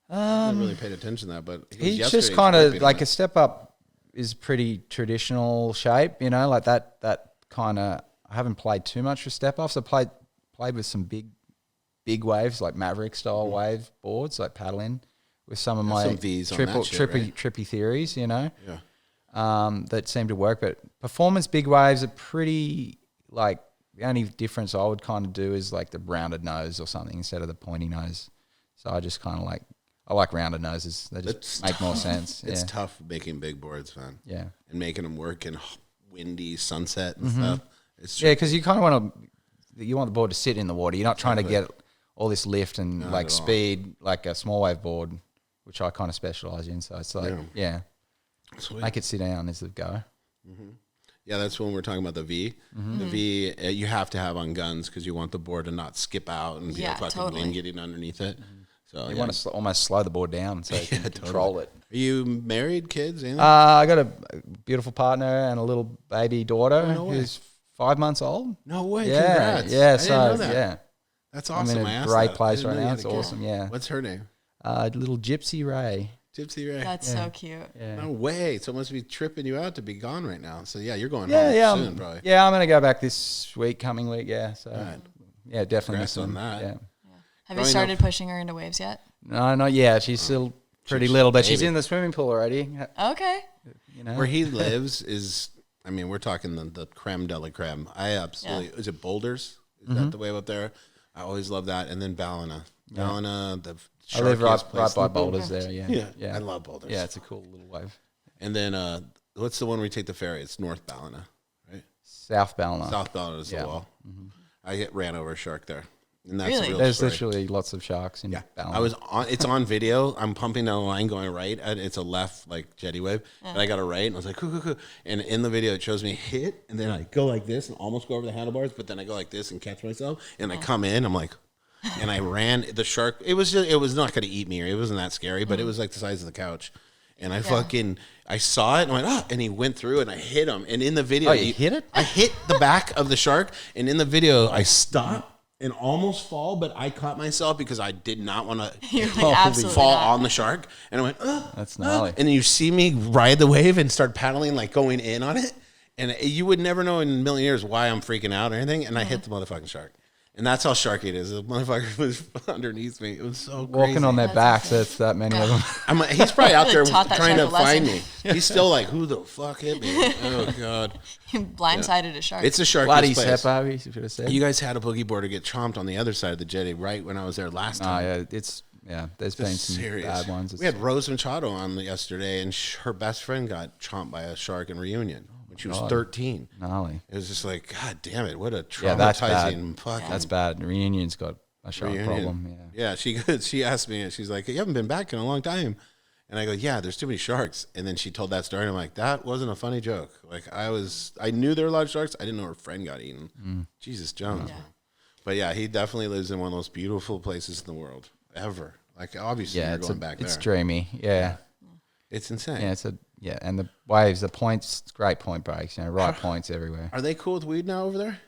Speaker 2: I haven't really paid attention to that, but
Speaker 3: he's just kind of like a step up is pretty traditional shape, like that kind of. I haven't played too much with step ups. I played with some big waves, like Maverick style wave boards, like paddling with some of my trippy theories, Yeah. That seem to work, but performance big waves are pretty like the only difference I would kind of do is like the rounded nose or something instead of the pointy nose. So I just kind of I like rounded noses. They just make more sense.
Speaker 2: It's tough making big boards, man.
Speaker 3: Yeah,
Speaker 2: and making them work in windy sunset and stuff. It's
Speaker 3: because you kind of want the board to sit in the water. You're not trying to get all this lift and speed like a small wave board, which I kind of specialize in. So it's like
Speaker 2: Sweet.
Speaker 3: Make it sit down is the go.
Speaker 2: Yeah, that's when we're talking about the V. The V you have to have on guns because you want the board to not skip out and be a fucking wind getting underneath it. So
Speaker 3: you want to almost slow the board down so you can control it.
Speaker 2: Are you married, kids? Anything?
Speaker 3: I got a beautiful partner and a little baby daughter who's 5 months old.
Speaker 2: No way!
Speaker 3: Yeah,
Speaker 2: congrats.
Speaker 3: yeah.
Speaker 2: I didn't know that.
Speaker 3: Yeah,
Speaker 2: that's awesome.
Speaker 3: I'm in a great place right now. It's awesome. Yeah.
Speaker 2: What's her name?
Speaker 3: Little Gypsy Ray.
Speaker 2: Gypsy Ray.
Speaker 5: That's so cute.
Speaker 3: Yeah.
Speaker 2: No way. So it must be tripping you out to be gone right now. So yeah, you're going
Speaker 3: home
Speaker 2: soon, probably.
Speaker 3: Yeah, I'm gonna go back this coming week. Yeah. So yeah, definitely.
Speaker 2: Congrats on that.
Speaker 3: Yeah.
Speaker 5: Have you started pushing her into waves yet?
Speaker 3: No, not yet. She's still pretty little, but she's in the swimming pool already.
Speaker 5: Okay.
Speaker 2: Where he lives is, I mean, we're talking the creme de la creme. I absolutely, is it Boulders? Is that the wave up there? I always love that. And then Ballina. Ballina, the
Speaker 3: I live
Speaker 2: sharkiest
Speaker 3: right by
Speaker 2: place.
Speaker 3: Boulders there. Yeah.
Speaker 2: I love Boulders.
Speaker 3: Yeah, it's a cool little wave.
Speaker 2: And then, what's the one where you take the ferry? It's North Ballina, right?
Speaker 3: South Ballina.
Speaker 2: South Ballina is the wall. I ran over a shark there. And that's
Speaker 5: Really?
Speaker 2: a real
Speaker 3: There's
Speaker 2: story.
Speaker 3: literally lots of sharks in Ballina.
Speaker 2: I was on. It's on video. I'm pumping down the line, going right. And it's a left like jetty wave, and I got a right, and I was like, "Coo." And in the video, it shows me hit, and then I go like this and almost go over the handlebars, but then I go like this and catch myself, and I come in. I'm like, and I ran the shark. It was not going to eat me, or it wasn't that scary, but it was like the size of the couch, and I saw it and I went, and he went through it, and I hit him, and in the video,
Speaker 3: you hit it?
Speaker 2: I hit the back of the shark, and in the video, I stopped and almost fall, but I caught myself because I did not want to fall on the shark. And I went,
Speaker 3: that's gnarly.
Speaker 2: And you see me ride the wave and start paddling, like going in on it. And you would never know in a million years why I'm freaking out or anything. And I hit the motherfucking shark. And that's how sharky it is. The motherfucker was underneath me. It was so crazy.
Speaker 3: Walking on their backs, that's that many of them.
Speaker 2: He's probably out there
Speaker 5: Taught that
Speaker 2: trying to
Speaker 5: shark a lesson.
Speaker 2: find me. He's still like, who the fuck hit me? Oh, God.
Speaker 5: Blindsided a shark.
Speaker 2: It's a sharky
Speaker 3: Bloody
Speaker 2: place.
Speaker 3: Seppo, you should have said.
Speaker 2: You guys had a boogie boarder get chomped on the other side of the jetty right when I was there last
Speaker 3: Oh,
Speaker 2: time.
Speaker 3: yeah, there's been some
Speaker 2: Serious.
Speaker 3: bad ones.
Speaker 2: We had Rose Machado on yesterday, and her best friend got chomped by a shark in Reunion when she was 13.
Speaker 3: Gnarly.
Speaker 2: It was just like, God damn it, what a
Speaker 3: Yeah, that's bad.
Speaker 2: traumatizing fucking.
Speaker 3: That's bad. Reunion's got a shark problem. Yeah.
Speaker 2: She asked me, she's like, you haven't been back in a long time. And I go, yeah, there's too many sharks. And then she told that story, and I'm like, that wasn't a funny joke. Like, I knew there were a lot of sharks. I didn't know her friend got eaten. Jesus Jones. Yeah. But yeah, he definitely lives in one of the most beautiful places in the world ever. Like, obviously, you're going back there.
Speaker 3: It's dreamy. Yeah.
Speaker 2: It's insane.
Speaker 3: Yeah, and the waves, the points, great point breaks, right points everywhere.
Speaker 2: Are they cool with weed now over there?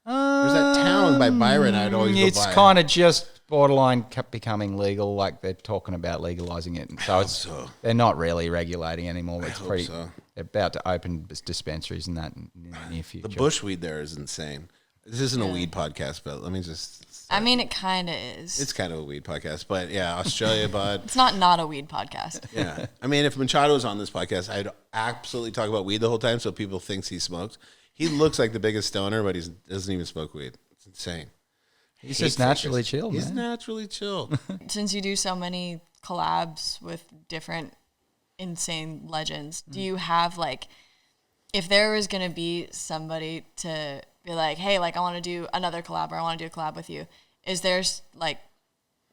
Speaker 2: There's that town by Byron I'd always go by.
Speaker 3: It's kind of just borderline becoming legal, like they're talking about legalizing it. So they're not really regulating anymore. It's pretty. They're about to open dispensaries and that in the near future.
Speaker 2: The bushweed there is insane. This isn't a weed podcast, but let me just.
Speaker 5: I mean, it kind of is.
Speaker 2: It's kind of a weed podcast, but yeah, Australia bud.
Speaker 5: It's not a weed podcast.
Speaker 2: Yeah, I mean, if Machado was on this podcast, I'd absolutely talk about weed the whole time, so people thinks he smokes. He looks like the biggest stoner, but he doesn't even smoke weed. It's insane.
Speaker 3: He's just naturally chill.
Speaker 2: He's naturally chill.
Speaker 5: Since you do so many collabs with different insane legends, do you have like, if there was going to be somebody to be like, hey, like I want to do another collab or I want to do a collab with you, is there like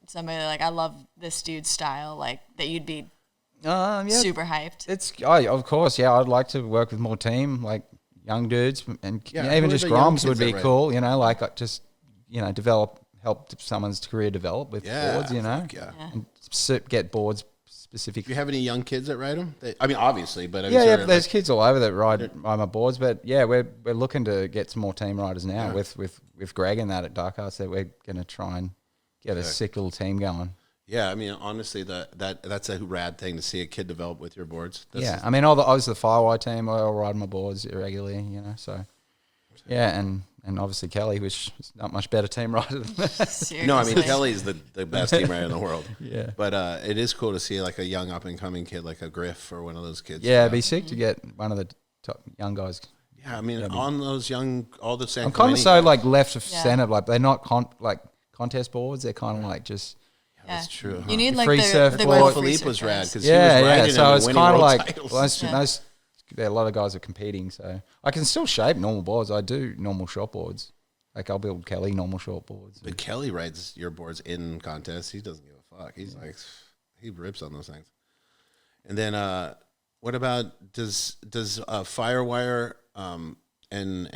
Speaker 5: somebody like, I love this dude's style, like that you'd be super hyped?
Speaker 3: Of course, yeah. I'd like to work with more team, like young dudes, and even just Groms would be cool. Like just help someone's career develop with boards. And get boards specific.
Speaker 2: Do you have any young kids that ride them? I mean, obviously, but
Speaker 3: there's kids all over that ride my boards. But yeah, we're looking to get some more team riders now with Greg and that at Dark Arts. That we're going to try and get a sick little team going.
Speaker 2: Yeah, I mean, honestly, that's a rad thing to see a kid develop with your boards.
Speaker 3: I mean, I was the Firewire team. I all ride my boards regularly, so yeah, and obviously Kelly, which is not much better team rider than that.
Speaker 2: No, I mean, Kelly's the best team rider in the world.
Speaker 3: Yeah,
Speaker 2: but it is cool to see like a young up and coming kid like a Griff or one of those kids.
Speaker 3: Yeah, it'd be sick to get one of the top young guys.
Speaker 2: Yeah, I mean, on those young, all the same.
Speaker 3: I'm kind of so like left of center, like they're not contest boards. They're kind of like just.
Speaker 2: That's true.
Speaker 5: You need like
Speaker 3: free
Speaker 5: the
Speaker 3: surfboard.
Speaker 2: Philippe was rad because
Speaker 3: So it's kind of like
Speaker 2: titles.
Speaker 3: A lot of guys are competing. So I can still shape normal boards. I do normal short boards. Like I'll build Kelly normal short boards.
Speaker 2: But Kelly rides your boards in contests. He doesn't give a fuck. He's like, he rips on those things. And then what about does Firewire and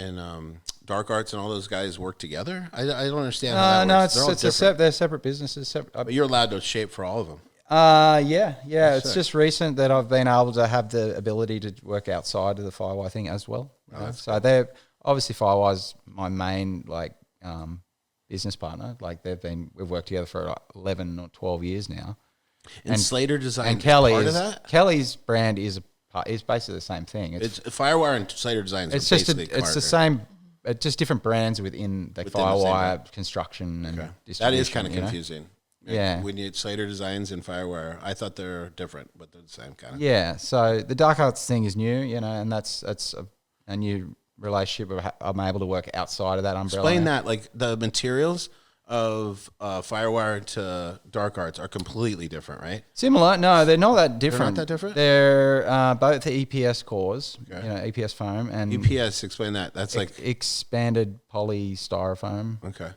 Speaker 2: Dark Arts and all those guys work together? I don't understand how that works.
Speaker 3: They're separate businesses.
Speaker 2: But you're allowed to shape for all of them.
Speaker 3: Yeah. It's just recent that I've been able to have the ability to work outside of the Firewire thing as well. So they're obviously Firewire's my main business partner. Like we've worked together for 11 or 12 years now.
Speaker 2: And Slater Design
Speaker 3: and Kelly
Speaker 2: part of that?
Speaker 3: Kelly's brand is basically the same thing.
Speaker 2: It's Firewire and Slater Design.
Speaker 3: It's the same. Just different brands within the Firewire construction and distribution.
Speaker 2: That is kind of confusing.
Speaker 3: Yeah.
Speaker 2: When you Slater Designs and Firewire, I thought they're different, but they're the same kind of.
Speaker 3: Yeah. So the Dark Arts thing is new, and that's a new relationship. I'm able to work outside of that umbrella.
Speaker 2: Explain that, like the materials of Firewire to Dark Arts are completely different, right?
Speaker 3: Similar. No, they're not that different.
Speaker 2: They're not that different?
Speaker 3: They're both the EPS cores, EPS foam. And
Speaker 2: EPS, explain that. That's like...
Speaker 3: expanded polystyrofoam.
Speaker 2: Okay.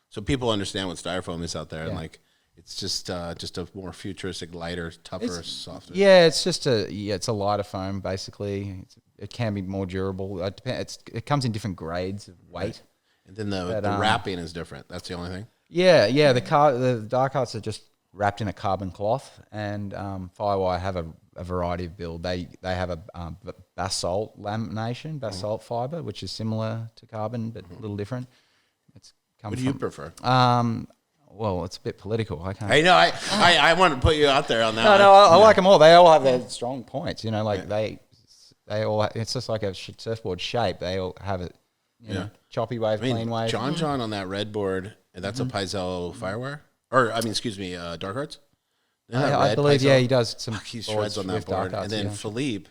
Speaker 2: So people understand what styrofoam is out there, and like it's just a more futuristic, lighter, tougher, softer.
Speaker 3: Yeah, it's just it's a lighter foam, basically. It can be more durable. It comes in different grades of weight.
Speaker 2: Right. And then the wrapping is different. That's the only thing. Yeah.
Speaker 3: The Dark Arts are just wrapped in a carbon cloth, and Firewire have a variety of build. They have a basalt lamination, basalt fiber, which is similar to carbon but a little different.
Speaker 2: What do you prefer?
Speaker 3: Well, it's a bit political. I can't.
Speaker 2: I know. I want to put you out there on that.
Speaker 3: No, I like them all. They all have their strong points. They all. It's just like a surfboard shape. They all have it. You know, choppy wave, clean wave.
Speaker 2: John on that red board, and that's a Paizo Firewire, or excuse me, Dark Arts.
Speaker 3: I believe,
Speaker 2: Paizo?
Speaker 3: he does some.
Speaker 2: He shreds on that board, and then Philippe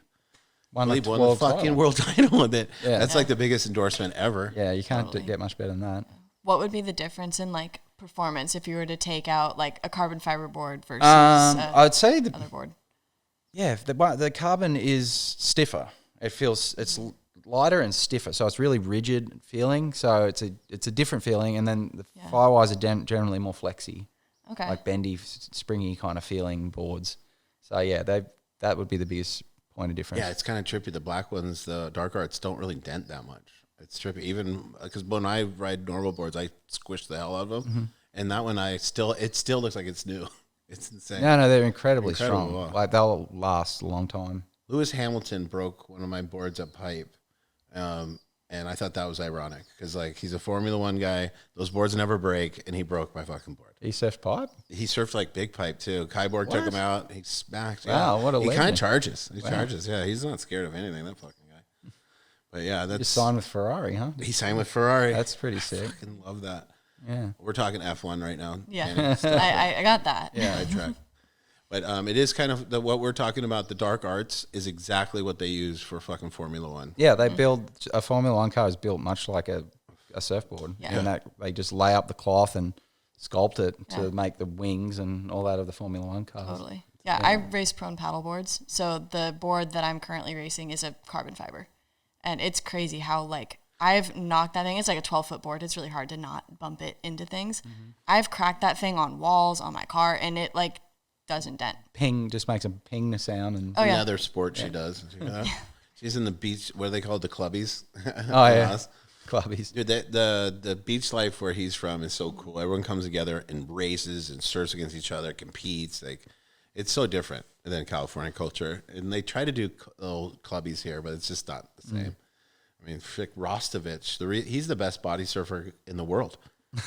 Speaker 3: won
Speaker 2: won the fucking world title with it.
Speaker 3: Yeah.
Speaker 2: That's like the biggest endorsement ever.
Speaker 3: Yeah, you can't get much better than that.
Speaker 5: What would be the difference in like performance if you were to take out like a carbon fiber board versus
Speaker 3: I'd say the
Speaker 5: other board?
Speaker 3: Yeah, the carbon is stiffer. It's lighter and stiffer, so it's really rigid feeling. So it's a different feeling, and then the Firewires are generally more flexy, like bendy, springy kind of feeling boards. So yeah, that would be the biggest point of difference.
Speaker 2: Yeah, it's kind of trippy. The black ones, the Dark Arts, don't really dent that much. It's trippy, even because when I ride normal boards, I squish the hell out of them, and that one it still looks like it's new. It's insane.
Speaker 3: No, they're incredibly
Speaker 2: Incredible.
Speaker 3: strong. Like they'll last a long time.
Speaker 2: Lewis Hamilton broke one of my boards at Pipe, and I thought that was ironic because like he's a Formula One guy. Those boards never break, and he broke my fucking board.
Speaker 3: He surfed pipe?
Speaker 2: He surfed like big pipe too. Kyborg took him out. He smacked.
Speaker 3: Wow, what a
Speaker 2: He kind
Speaker 3: legend.
Speaker 2: of charges. He charges. Yeah, he's not scared of anything. That fucking guy. But yeah, that's
Speaker 3: Just signed with Ferrari, huh?
Speaker 2: he signed with Ferrari.
Speaker 3: That's pretty sick.
Speaker 2: fucking love that.
Speaker 3: Yeah.
Speaker 2: We're talking F1 right now.
Speaker 5: Yeah, I got that.
Speaker 2: Yeah, I track. But it is kind of what we're talking about. The Dark Arts is exactly what they use for fucking Formula One.
Speaker 3: Yeah, they build a Formula One car is built much like a surfboard,
Speaker 5: Yeah.
Speaker 3: and that they just lay up the cloth and sculpt it to make the wings and all that of the Formula One cars.
Speaker 5: Totally. Yeah, I race prone paddle boards. So the board that I'm currently racing is a carbon fiber. And it's crazy how, like, I've knocked that thing. It's like a 12-foot board. It's really hard to not bump it into things. I've cracked that thing on walls, on my car, and it, like, doesn't dent.
Speaker 3: Ping just makes a ping sound. And
Speaker 2: Oh, yeah. Another sport she does. You know? She's in the beach, what are they called? The clubbies?
Speaker 3: Oh, yeah. Clubbies.
Speaker 2: Dude, the beach life where he's from is so cool. Everyone comes together and races and surfs against each other, competes. Like, it's so different than California culture. And they try to do little clubbies here, but it's just not the same. I mean, Frick Rostovich, he's the best body surfer in the world.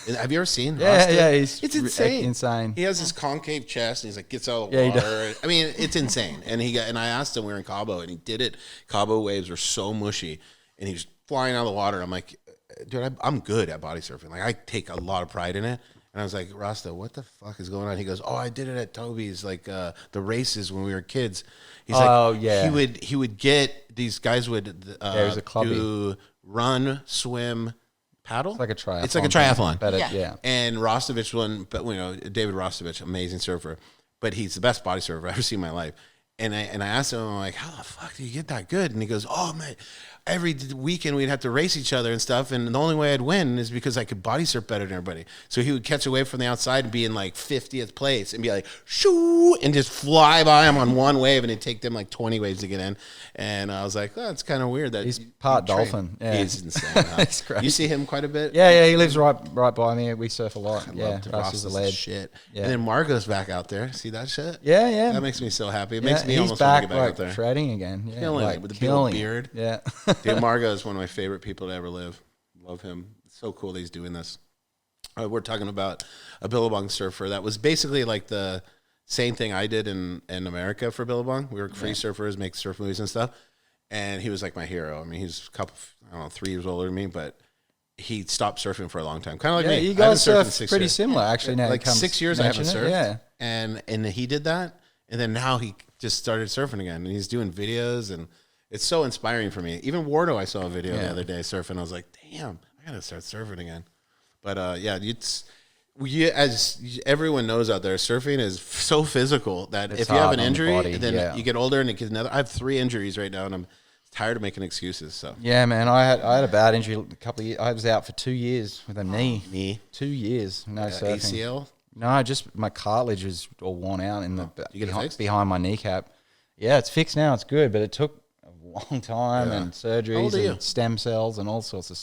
Speaker 2: Have you ever seen
Speaker 3: Yeah,
Speaker 2: Rostov?
Speaker 3: yeah,
Speaker 2: It's insane.
Speaker 3: insane.
Speaker 2: He has this concave chest, and he's like gets out of the
Speaker 3: Yeah, he
Speaker 2: water. I mean, it's insane. And I asked him, we were in Cabo, and he did it. Cabo waves are so mushy, and he's flying out of the water. I'm like, dude, I'm good at body surfing. Like I take a lot of pride in it. And I was like, Rasta, what the fuck is going on? He goes, oh, I did it at Toby's, like the races when we were kids. He's like,
Speaker 3: yeah.
Speaker 2: He would get these guys would
Speaker 3: it was a clubby.
Speaker 2: do run, swim, paddle.
Speaker 3: It's like a triathlon.
Speaker 2: It's like a triathlon.
Speaker 3: But
Speaker 5: Yeah.
Speaker 2: And Rostovich won, but David Rostovich, amazing surfer, but he's the best body surfer I've ever seen in my life. And I asked him, I'm like, how the fuck do you get that good? And he goes, oh man, every weekend we'd have to race each other and stuff, and the only way I'd win is because I could body surf better than everybody. So he would catch a wave from the outside and be in like 50th place and be like, shoo, and just fly by him on one wave, and it'd take them like 20 waves to get in. And I was like, oh, it's kind of weird that
Speaker 3: He's part
Speaker 2: you train.
Speaker 3: dolphin. Yeah.
Speaker 2: He's insane. Huh?
Speaker 3: It's crazy.
Speaker 2: You see him quite a bit?
Speaker 3: Yeah, he lives right by me. We surf a lot.
Speaker 2: I
Speaker 3: Yeah,
Speaker 2: love
Speaker 3: Russ is a lead.
Speaker 2: shit.
Speaker 3: Yeah.
Speaker 2: And then Margot's back out there. See that shit?
Speaker 3: Yeah, yeah.
Speaker 2: That makes me so happy. It
Speaker 3: Yeah,
Speaker 2: makes me
Speaker 3: he's
Speaker 2: almost want to
Speaker 3: back
Speaker 2: get back
Speaker 3: like
Speaker 2: out there.
Speaker 3: shredding again. Yeah,
Speaker 2: Killing
Speaker 3: like
Speaker 2: it with the big old
Speaker 3: killing it.
Speaker 2: beard.
Speaker 3: Yeah.
Speaker 2: Dude, Margot is one of my favorite people to ever live. Love him. It's so cool that he's doing this. We're talking about a Billabong surfer that was basically like the same thing I did in America for Billabong. We were free surfers, make surf movies and stuff. And he was like my hero. I mean, he's a couple, 3 years older than me, but he stopped surfing for a long time. Kind of like
Speaker 3: Yeah,
Speaker 2: me.
Speaker 3: you
Speaker 2: I haven't
Speaker 3: guys
Speaker 2: surfed in
Speaker 3: surf
Speaker 2: 6
Speaker 3: pretty
Speaker 2: years.
Speaker 3: similar, actually. Now
Speaker 2: Like
Speaker 3: it comes
Speaker 2: 6 years I haven't
Speaker 3: mention it,
Speaker 2: surfed.
Speaker 3: Yeah.
Speaker 2: And he did that. And then now he just started surfing again. And he's doing videos. And it's so inspiring for me. Even Wardo, I saw a video the other day surfing. I was like, damn, I got to start surfing again. But yeah, as everyone knows out there, surfing is so physical that
Speaker 3: It's
Speaker 2: if you have
Speaker 3: hard
Speaker 2: an
Speaker 3: on the
Speaker 2: injury,
Speaker 3: body,
Speaker 2: then you get older and it gets another. I have 3 injuries right now, and I'm tired of making excuses. So
Speaker 3: Yeah, man. I had a bad injury a couple of years. I was out for 2 years with a knee. 2 years, no surfing.
Speaker 2: ACL.
Speaker 3: No, just my cartilage was all worn out in the
Speaker 2: You get it fixed?
Speaker 3: behind my kneecap. Yeah, it's fixed now. It's good, but it took a long time
Speaker 2: Yeah.
Speaker 3: and
Speaker 2: How old
Speaker 3: surgeries
Speaker 2: are you?
Speaker 3: and stem cells and all sorts of.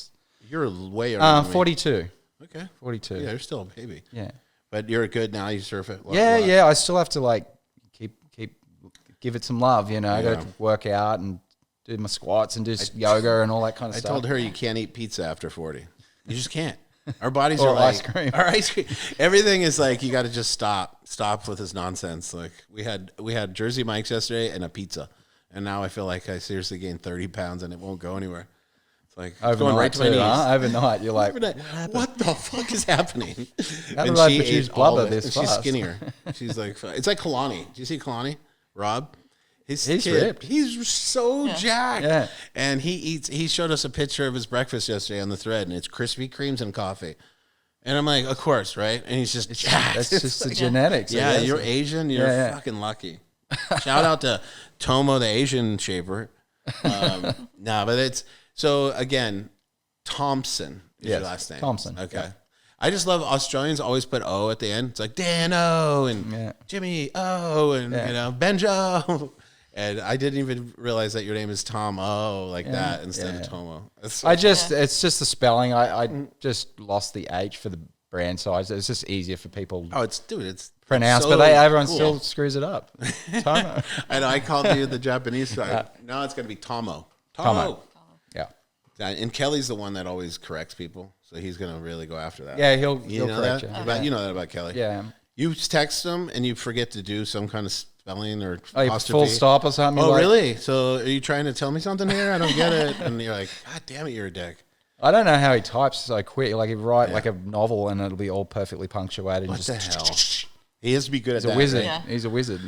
Speaker 2: You're way older than me.
Speaker 3: 42.
Speaker 2: Okay,
Speaker 3: 42.
Speaker 2: Yeah, you're still a baby.
Speaker 3: Yeah.
Speaker 2: But you're good now. You surf it.
Speaker 3: Yeah. I still have to like keep give it some love. You know, I got
Speaker 2: Yeah.
Speaker 3: to work out and do my squats and do yoga and all that kind of
Speaker 2: I
Speaker 3: stuff.
Speaker 2: told her you can't eat pizza after 40. You just can't. Our bodies
Speaker 3: Or
Speaker 2: are like
Speaker 3: ice cream.
Speaker 2: Our ice cream. Everything is like you got to just stop with this nonsense. Like we had Jersey Mike's yesterday and a pizza, and now I feel like I seriously gained 30 pounds and it won't go anywhere. It's like
Speaker 3: Overnight
Speaker 2: going right to my
Speaker 3: too,
Speaker 2: knees.
Speaker 3: huh? Overnight, you're like,
Speaker 2: Overnight. What the fuck is happening?
Speaker 3: How
Speaker 2: And
Speaker 3: did I
Speaker 2: she
Speaker 3: produce
Speaker 2: ate all
Speaker 3: blubber
Speaker 2: of it,
Speaker 3: this
Speaker 2: and she's
Speaker 3: fast?
Speaker 2: skinnier. She's like, it's like Kalani. Do you see Kalani? Rob? He's
Speaker 3: ripped.
Speaker 2: He's so jacked.
Speaker 3: Yeah.
Speaker 2: And he showed us a picture of his breakfast yesterday on the thread, and it's Krispy Kremes and coffee. And I'm like, of course, right? And he's just jacked.
Speaker 3: That's just the genetics. I
Speaker 2: Yeah,
Speaker 3: guess.
Speaker 2: you're Asian. You're fucking lucky. Shout out to Tomo, the Asian shaver. No, but it's so again, Thompson is your last name.
Speaker 3: Thompson.
Speaker 2: Okay.
Speaker 3: Yeah.
Speaker 2: I just love Australians always put O at the end. It's like Dan O and Jimmy O and Benjo. And I didn't even realize that your name is Tom O like that instead of Tomo. It's
Speaker 3: just the spelling. I just lost the H for the brand size. It's just easier for people
Speaker 2: it's
Speaker 3: pronounce,
Speaker 2: so
Speaker 3: but everyone
Speaker 2: cool.
Speaker 3: still screws it up. Tomo.
Speaker 2: I know. I called you the Japanese side. Now it's going to be Tomo.
Speaker 3: Tomo. Yeah.
Speaker 2: And Kelly's the one that always corrects people, so he's going to really go after that.
Speaker 3: Yeah, he'll
Speaker 2: know
Speaker 3: correct
Speaker 2: that?
Speaker 3: you.
Speaker 2: You know that about Kelly.
Speaker 3: Yeah.
Speaker 2: You text him and you forget to do some kind of spelling or
Speaker 3: Oh,
Speaker 2: apostrophe.
Speaker 3: full stop or something.
Speaker 2: Oh,
Speaker 3: like,
Speaker 2: really? So are you trying to tell me something here? I don't get it. And you're like, God damn it, you're a dick.
Speaker 3: I don't know how he types so quick. Like, he'd write like a novel and it'll be all perfectly punctuated.
Speaker 2: What the hell? He has to be good at that.
Speaker 3: He's a wizard.
Speaker 2: right?
Speaker 5: Yeah.
Speaker 3: He's a wizard.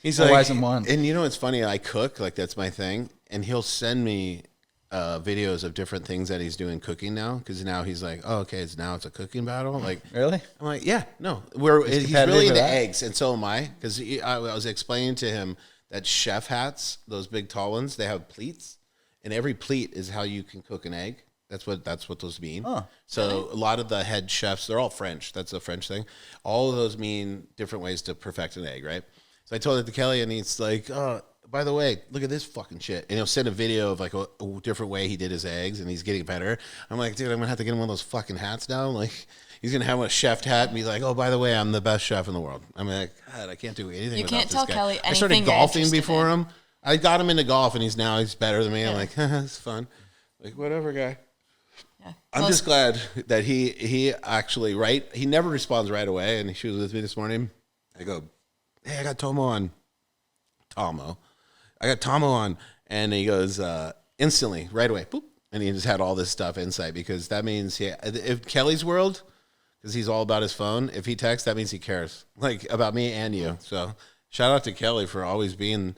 Speaker 2: He's
Speaker 3: always
Speaker 2: like,
Speaker 3: in one.
Speaker 2: And you know what's funny? I cook, like that's my thing. And he'll send me videos of different things that he's doing cooking now. Because now he's like, oh, okay, it's a cooking battle. Like,
Speaker 3: Really?
Speaker 2: I'm like, yeah, no. He's
Speaker 3: competitive
Speaker 2: really
Speaker 3: with
Speaker 2: into
Speaker 3: that?
Speaker 2: eggs. And so am I. Because I was explaining to him that chef hats, those big tall ones, they have pleats. And every pleat is how you can cook an egg. That's what those mean. So a lot of the head chefs, they're all French. That's a French thing. All of those mean different ways to perfect an egg, right? So I told it to Kelly, and he's like, "Oh, by the way, look at this fucking shit." And he'll send a video of like a different way he did his eggs, and he's getting better. I'm like, dude, I'm gonna have to get him one of those fucking hats now. Like, he's gonna have a chef hat and be like, "Oh, by the way, I'm the best chef in the world." I'm like, God, I can't do anything.
Speaker 5: You
Speaker 2: without
Speaker 5: can't
Speaker 2: this
Speaker 5: tell
Speaker 2: guy.
Speaker 5: Kelly
Speaker 2: I started
Speaker 5: anything you're
Speaker 2: golfing
Speaker 5: interested
Speaker 2: before
Speaker 5: in.
Speaker 2: him. I got him into golf, and he's better than me. I'm like, it's fun. Like, whatever, guy.
Speaker 5: Yeah.
Speaker 2: I'm just glad that he actually he never responds right away. And she was with me this morning. I go, hey, I got Tomo on. I got Tomo on. And he goes, instantly, right away, boop. And he just had all this stuff insight because that means if Kelly's world, because he's all about his phone, if he texts, that means he cares, like about me and you. So shout out to Kelly for always being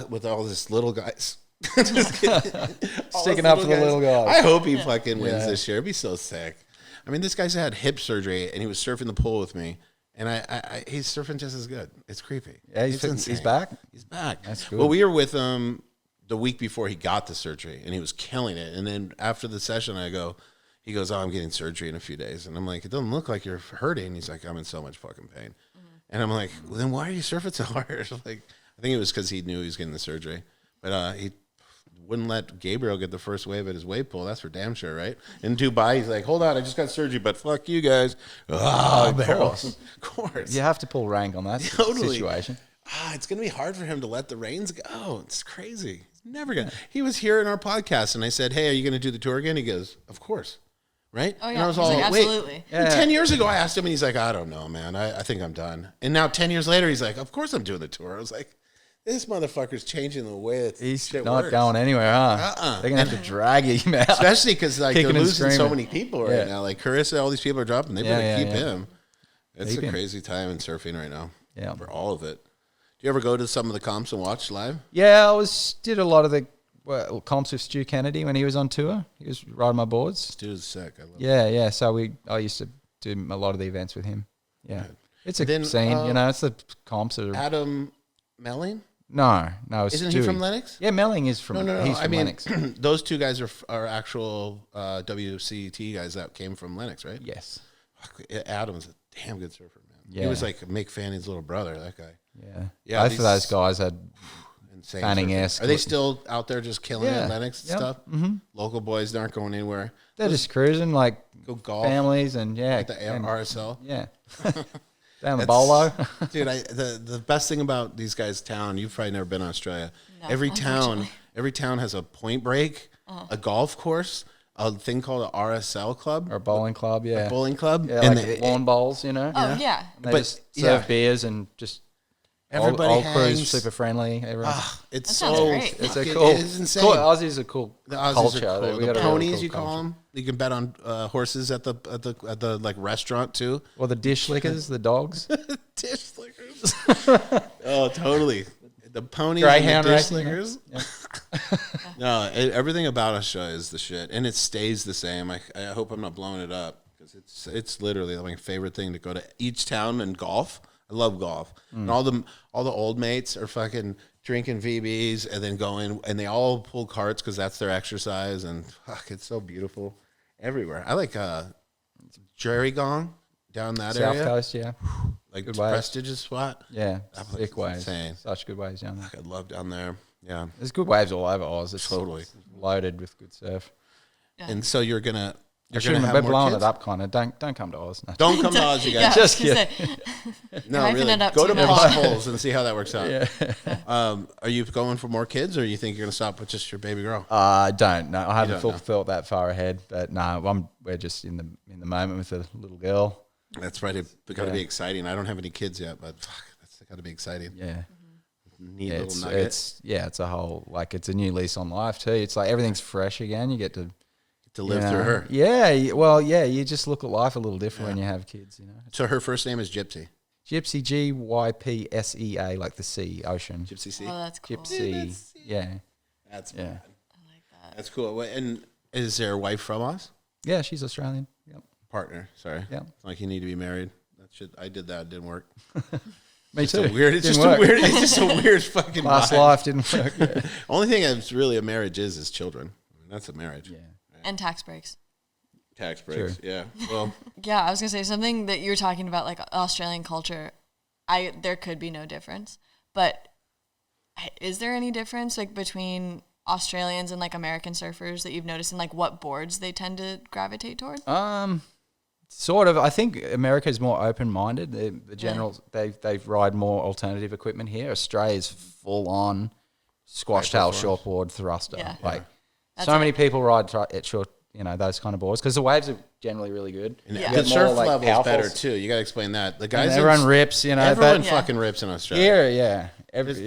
Speaker 2: with all these little guys.
Speaker 3: Sticking up for the little guys.
Speaker 2: I hope he fucking wins this year. It'd be so sick. I mean, this guy's had hip surgery and he was surfing the pool with me, and he's surfing just as good. It's creepy.
Speaker 3: Yeah,
Speaker 2: It's insane.
Speaker 3: he's back.
Speaker 2: He's back.
Speaker 3: That's good.
Speaker 2: Well, we were with him the week before he got the surgery, and he was killing it. And then after the session, he goes, "Oh, I'm getting surgery in a few days," and I'm like, "It doesn't look like you're hurting." He's like, "I'm in so much fucking pain," and I'm like, "Well, then why are you surfing so hard?" Like, I think it was because he knew he was getting the surgery, but he wouldn't let Gabriel get the first wave at his wave pool. That's for damn sure, right? In Dubai, he's like, hold on, I just got surgery, but fuck you guys. Of course.
Speaker 3: You have to pull rank on that situation.
Speaker 2: It's going to be hard for him to let the reins go. It's crazy. He's never going to. He was here in our podcast, and I said, hey, are you going to do the tour again? He goes, of course. Right?
Speaker 5: Oh, yeah.
Speaker 2: And I was
Speaker 5: He's
Speaker 2: all,
Speaker 5: like,
Speaker 2: wait.
Speaker 5: absolutely.
Speaker 2: And 10 years ago, I asked him, and he's like, I don't know, man. I think I'm done. And now 10 years later, he's like, of course I'm doing the tour. I was like, this motherfucker's changing the way
Speaker 3: He's
Speaker 2: shit
Speaker 3: not
Speaker 2: works.
Speaker 3: going anywhere, huh? They're going to have to drag him out.
Speaker 2: Especially because like, they're
Speaker 3: Kicking and
Speaker 2: losing so
Speaker 3: screaming.
Speaker 2: many people right now. Like Carissa, all these people are dropping. They better keep him. It's
Speaker 3: Keep
Speaker 2: a
Speaker 3: him.
Speaker 2: crazy time in surfing right now.
Speaker 3: Yeah.
Speaker 2: For all of it. Do you ever go to some of the comps and watch live?
Speaker 3: Yeah, did a lot of the comps with Stu Kennedy when he was on tour. He was riding my boards.
Speaker 2: Dude's sick. I love it.
Speaker 3: Yeah. So I used to do a lot of the events with him. Yeah. It's a
Speaker 2: Then,
Speaker 3: scene, it's the comps that are...
Speaker 2: Adam Melling?
Speaker 3: No, it's
Speaker 2: Isn't
Speaker 3: Stewie.
Speaker 2: he from Lennox?
Speaker 3: Yeah, Melling is from...
Speaker 2: No.
Speaker 3: He's from
Speaker 2: I mean,
Speaker 3: Lennox.
Speaker 2: those two guys are actual WCT guys that came from Lennox, right?
Speaker 3: Yes.
Speaker 2: Fuck, Adam's a damn good surfer, man. He
Speaker 3: Yeah.
Speaker 2: was like Mick Fanning's little brother, that guy.
Speaker 3: Yeah. Both of those guys had...
Speaker 2: Insane.
Speaker 3: Fanning-esque.
Speaker 2: Are they still out there just killing it
Speaker 3: Yeah.
Speaker 2: at Lennox
Speaker 3: Yep.
Speaker 2: stuff? Mm-hmm. Local boys aren't going anywhere.
Speaker 3: They're just cruising, like
Speaker 2: Go golf.
Speaker 3: families and,
Speaker 2: Like the
Speaker 3: and-
Speaker 2: RSL.
Speaker 3: Yeah. Down the bolo.
Speaker 2: Dude, the best thing about these guys' town, you've probably never been to Australia.
Speaker 5: No,
Speaker 2: every
Speaker 5: unfortunately.
Speaker 2: town has a point break, a golf course, a thing called an RSL club,
Speaker 3: Or a bowling club, yeah.
Speaker 2: bowling club.
Speaker 3: Yeah,
Speaker 2: and
Speaker 3: like lawn bowls,
Speaker 5: Oh, yeah.
Speaker 3: They
Speaker 2: But-
Speaker 3: just serve
Speaker 2: yeah.
Speaker 3: beers and just
Speaker 2: Everybody
Speaker 3: old
Speaker 2: hangs.
Speaker 3: crew's super friendly. Everyone.
Speaker 2: It's
Speaker 5: That sounds
Speaker 2: so
Speaker 5: great.
Speaker 3: It's a
Speaker 2: fucking-
Speaker 3: cool.
Speaker 2: It's insane.
Speaker 3: Cool. Aussies are cool.
Speaker 2: The Aussies
Speaker 3: culture.
Speaker 2: are cool.
Speaker 3: We
Speaker 2: The
Speaker 3: got a really
Speaker 2: ponies,
Speaker 3: cool
Speaker 2: you call
Speaker 3: culture.
Speaker 2: them. You can bet on horses at the like restaurant too.
Speaker 3: Or the dish lickers, the dogs.
Speaker 2: Dish lickers. Oh, totally. The ponies
Speaker 3: Greyhound
Speaker 2: and the dish
Speaker 3: racing,
Speaker 2: lickers. No, everything about Australia is the shit, and it stays the same. I hope I'm not blowing it up because it's literally my favorite thing to go to each town and golf. I love golf, and all the old mates are fucking drinking VBs and then going, and they all pull carts because that's their exercise, and fuck, it's so beautiful everywhere. I like Jerrygong down that
Speaker 3: South
Speaker 2: area,
Speaker 3: Coast, yeah.
Speaker 2: like
Speaker 3: Good waves.
Speaker 2: prestigious spot.
Speaker 3: Yeah.
Speaker 2: That place
Speaker 3: Sick
Speaker 2: is
Speaker 3: waves.
Speaker 2: insane.
Speaker 3: Such good waves down there.
Speaker 2: I love down there. Yeah,
Speaker 3: There's good waves all over Oz. It's
Speaker 2: Totally.
Speaker 3: loaded with good surf.
Speaker 2: and so you're gonna
Speaker 3: I shouldn't
Speaker 2: have
Speaker 3: have
Speaker 2: more
Speaker 3: blowing
Speaker 2: kids?
Speaker 3: it up, kind of. Don't come to Oz. No.
Speaker 2: Don't come to Oz, you
Speaker 5: Yeah,
Speaker 2: guys.
Speaker 3: Just
Speaker 5: I was gonna
Speaker 3: kidding.
Speaker 5: say,
Speaker 2: No,
Speaker 5: hyping
Speaker 2: really.
Speaker 5: it up
Speaker 2: Go
Speaker 5: too
Speaker 2: to
Speaker 5: much.
Speaker 2: potholes and see how that works out.
Speaker 3: Yeah.
Speaker 2: Are you going for more kids, or you think you're gonna stop with just your baby girl?
Speaker 3: I don't know. I haven't
Speaker 2: don't know.
Speaker 3: thought that far ahead, but no, we're just in the moment with a little girl.
Speaker 2: That's right. It's got to be exciting. I don't have any kids yet, but fuck, that's got to be exciting.
Speaker 3: Yeah.
Speaker 2: Neat
Speaker 3: Yeah,
Speaker 2: little nugget
Speaker 3: it's a whole, like, it's a new lease on life too. It's like everything's fresh again. You get to
Speaker 2: live
Speaker 3: you know,
Speaker 2: through her.
Speaker 3: Yeah, well, yeah, you just look at life a little different when you have kids, you know.
Speaker 2: So her first name is Gypsy.
Speaker 3: Gypsy, Gypsea, like the sea, ocean.
Speaker 2: Gypsy C.
Speaker 5: Oh, that's cool.
Speaker 3: Gypsy, yeah.
Speaker 2: That's
Speaker 3: Yeah.
Speaker 2: bad. That's cool. And is there a wife from Oz?
Speaker 3: Yeah, she's Australian. Yep.
Speaker 2: Partner. Sorry.
Speaker 3: Yeah.
Speaker 2: It's like you need to be married. That shit. I did that. It didn't work.
Speaker 3: Me too.
Speaker 2: It's weird. It's
Speaker 3: Didn't
Speaker 2: just
Speaker 3: work.
Speaker 2: a weird. It's just a weird fucking.
Speaker 3: Last
Speaker 2: vibe.
Speaker 3: life didn't work. Yeah.
Speaker 2: Only thing that's really a marriage is children. I mean, that's a marriage.
Speaker 3: Yeah.
Speaker 5: And tax breaks.
Speaker 2: Tax breaks.
Speaker 3: Sure.
Speaker 2: Yeah. Well,
Speaker 5: Yeah, I was gonna say something that you were talking about, like Australian culture. There could be no difference, but is there any difference like between Australians and like American surfers that you've noticed in like what boards they tend to gravitate toward?
Speaker 3: Sort of. I think America is more open-minded. The generals, they ride more alternative equipment here. Australia's full-on squash tail shortboard thruster.
Speaker 5: Yeah.
Speaker 3: Like
Speaker 5: That's
Speaker 3: so many people ride at short, those kind of boards because the waves are generally really good.
Speaker 2: and
Speaker 5: Yeah.
Speaker 2: the
Speaker 3: Get more,
Speaker 2: surf
Speaker 3: like,
Speaker 2: level is
Speaker 3: powerful.
Speaker 2: better too. You got to explain that. The guys,
Speaker 3: And everyone rips,
Speaker 2: everyone
Speaker 3: but
Speaker 2: fucking rips in Australia.
Speaker 3: here, yeah.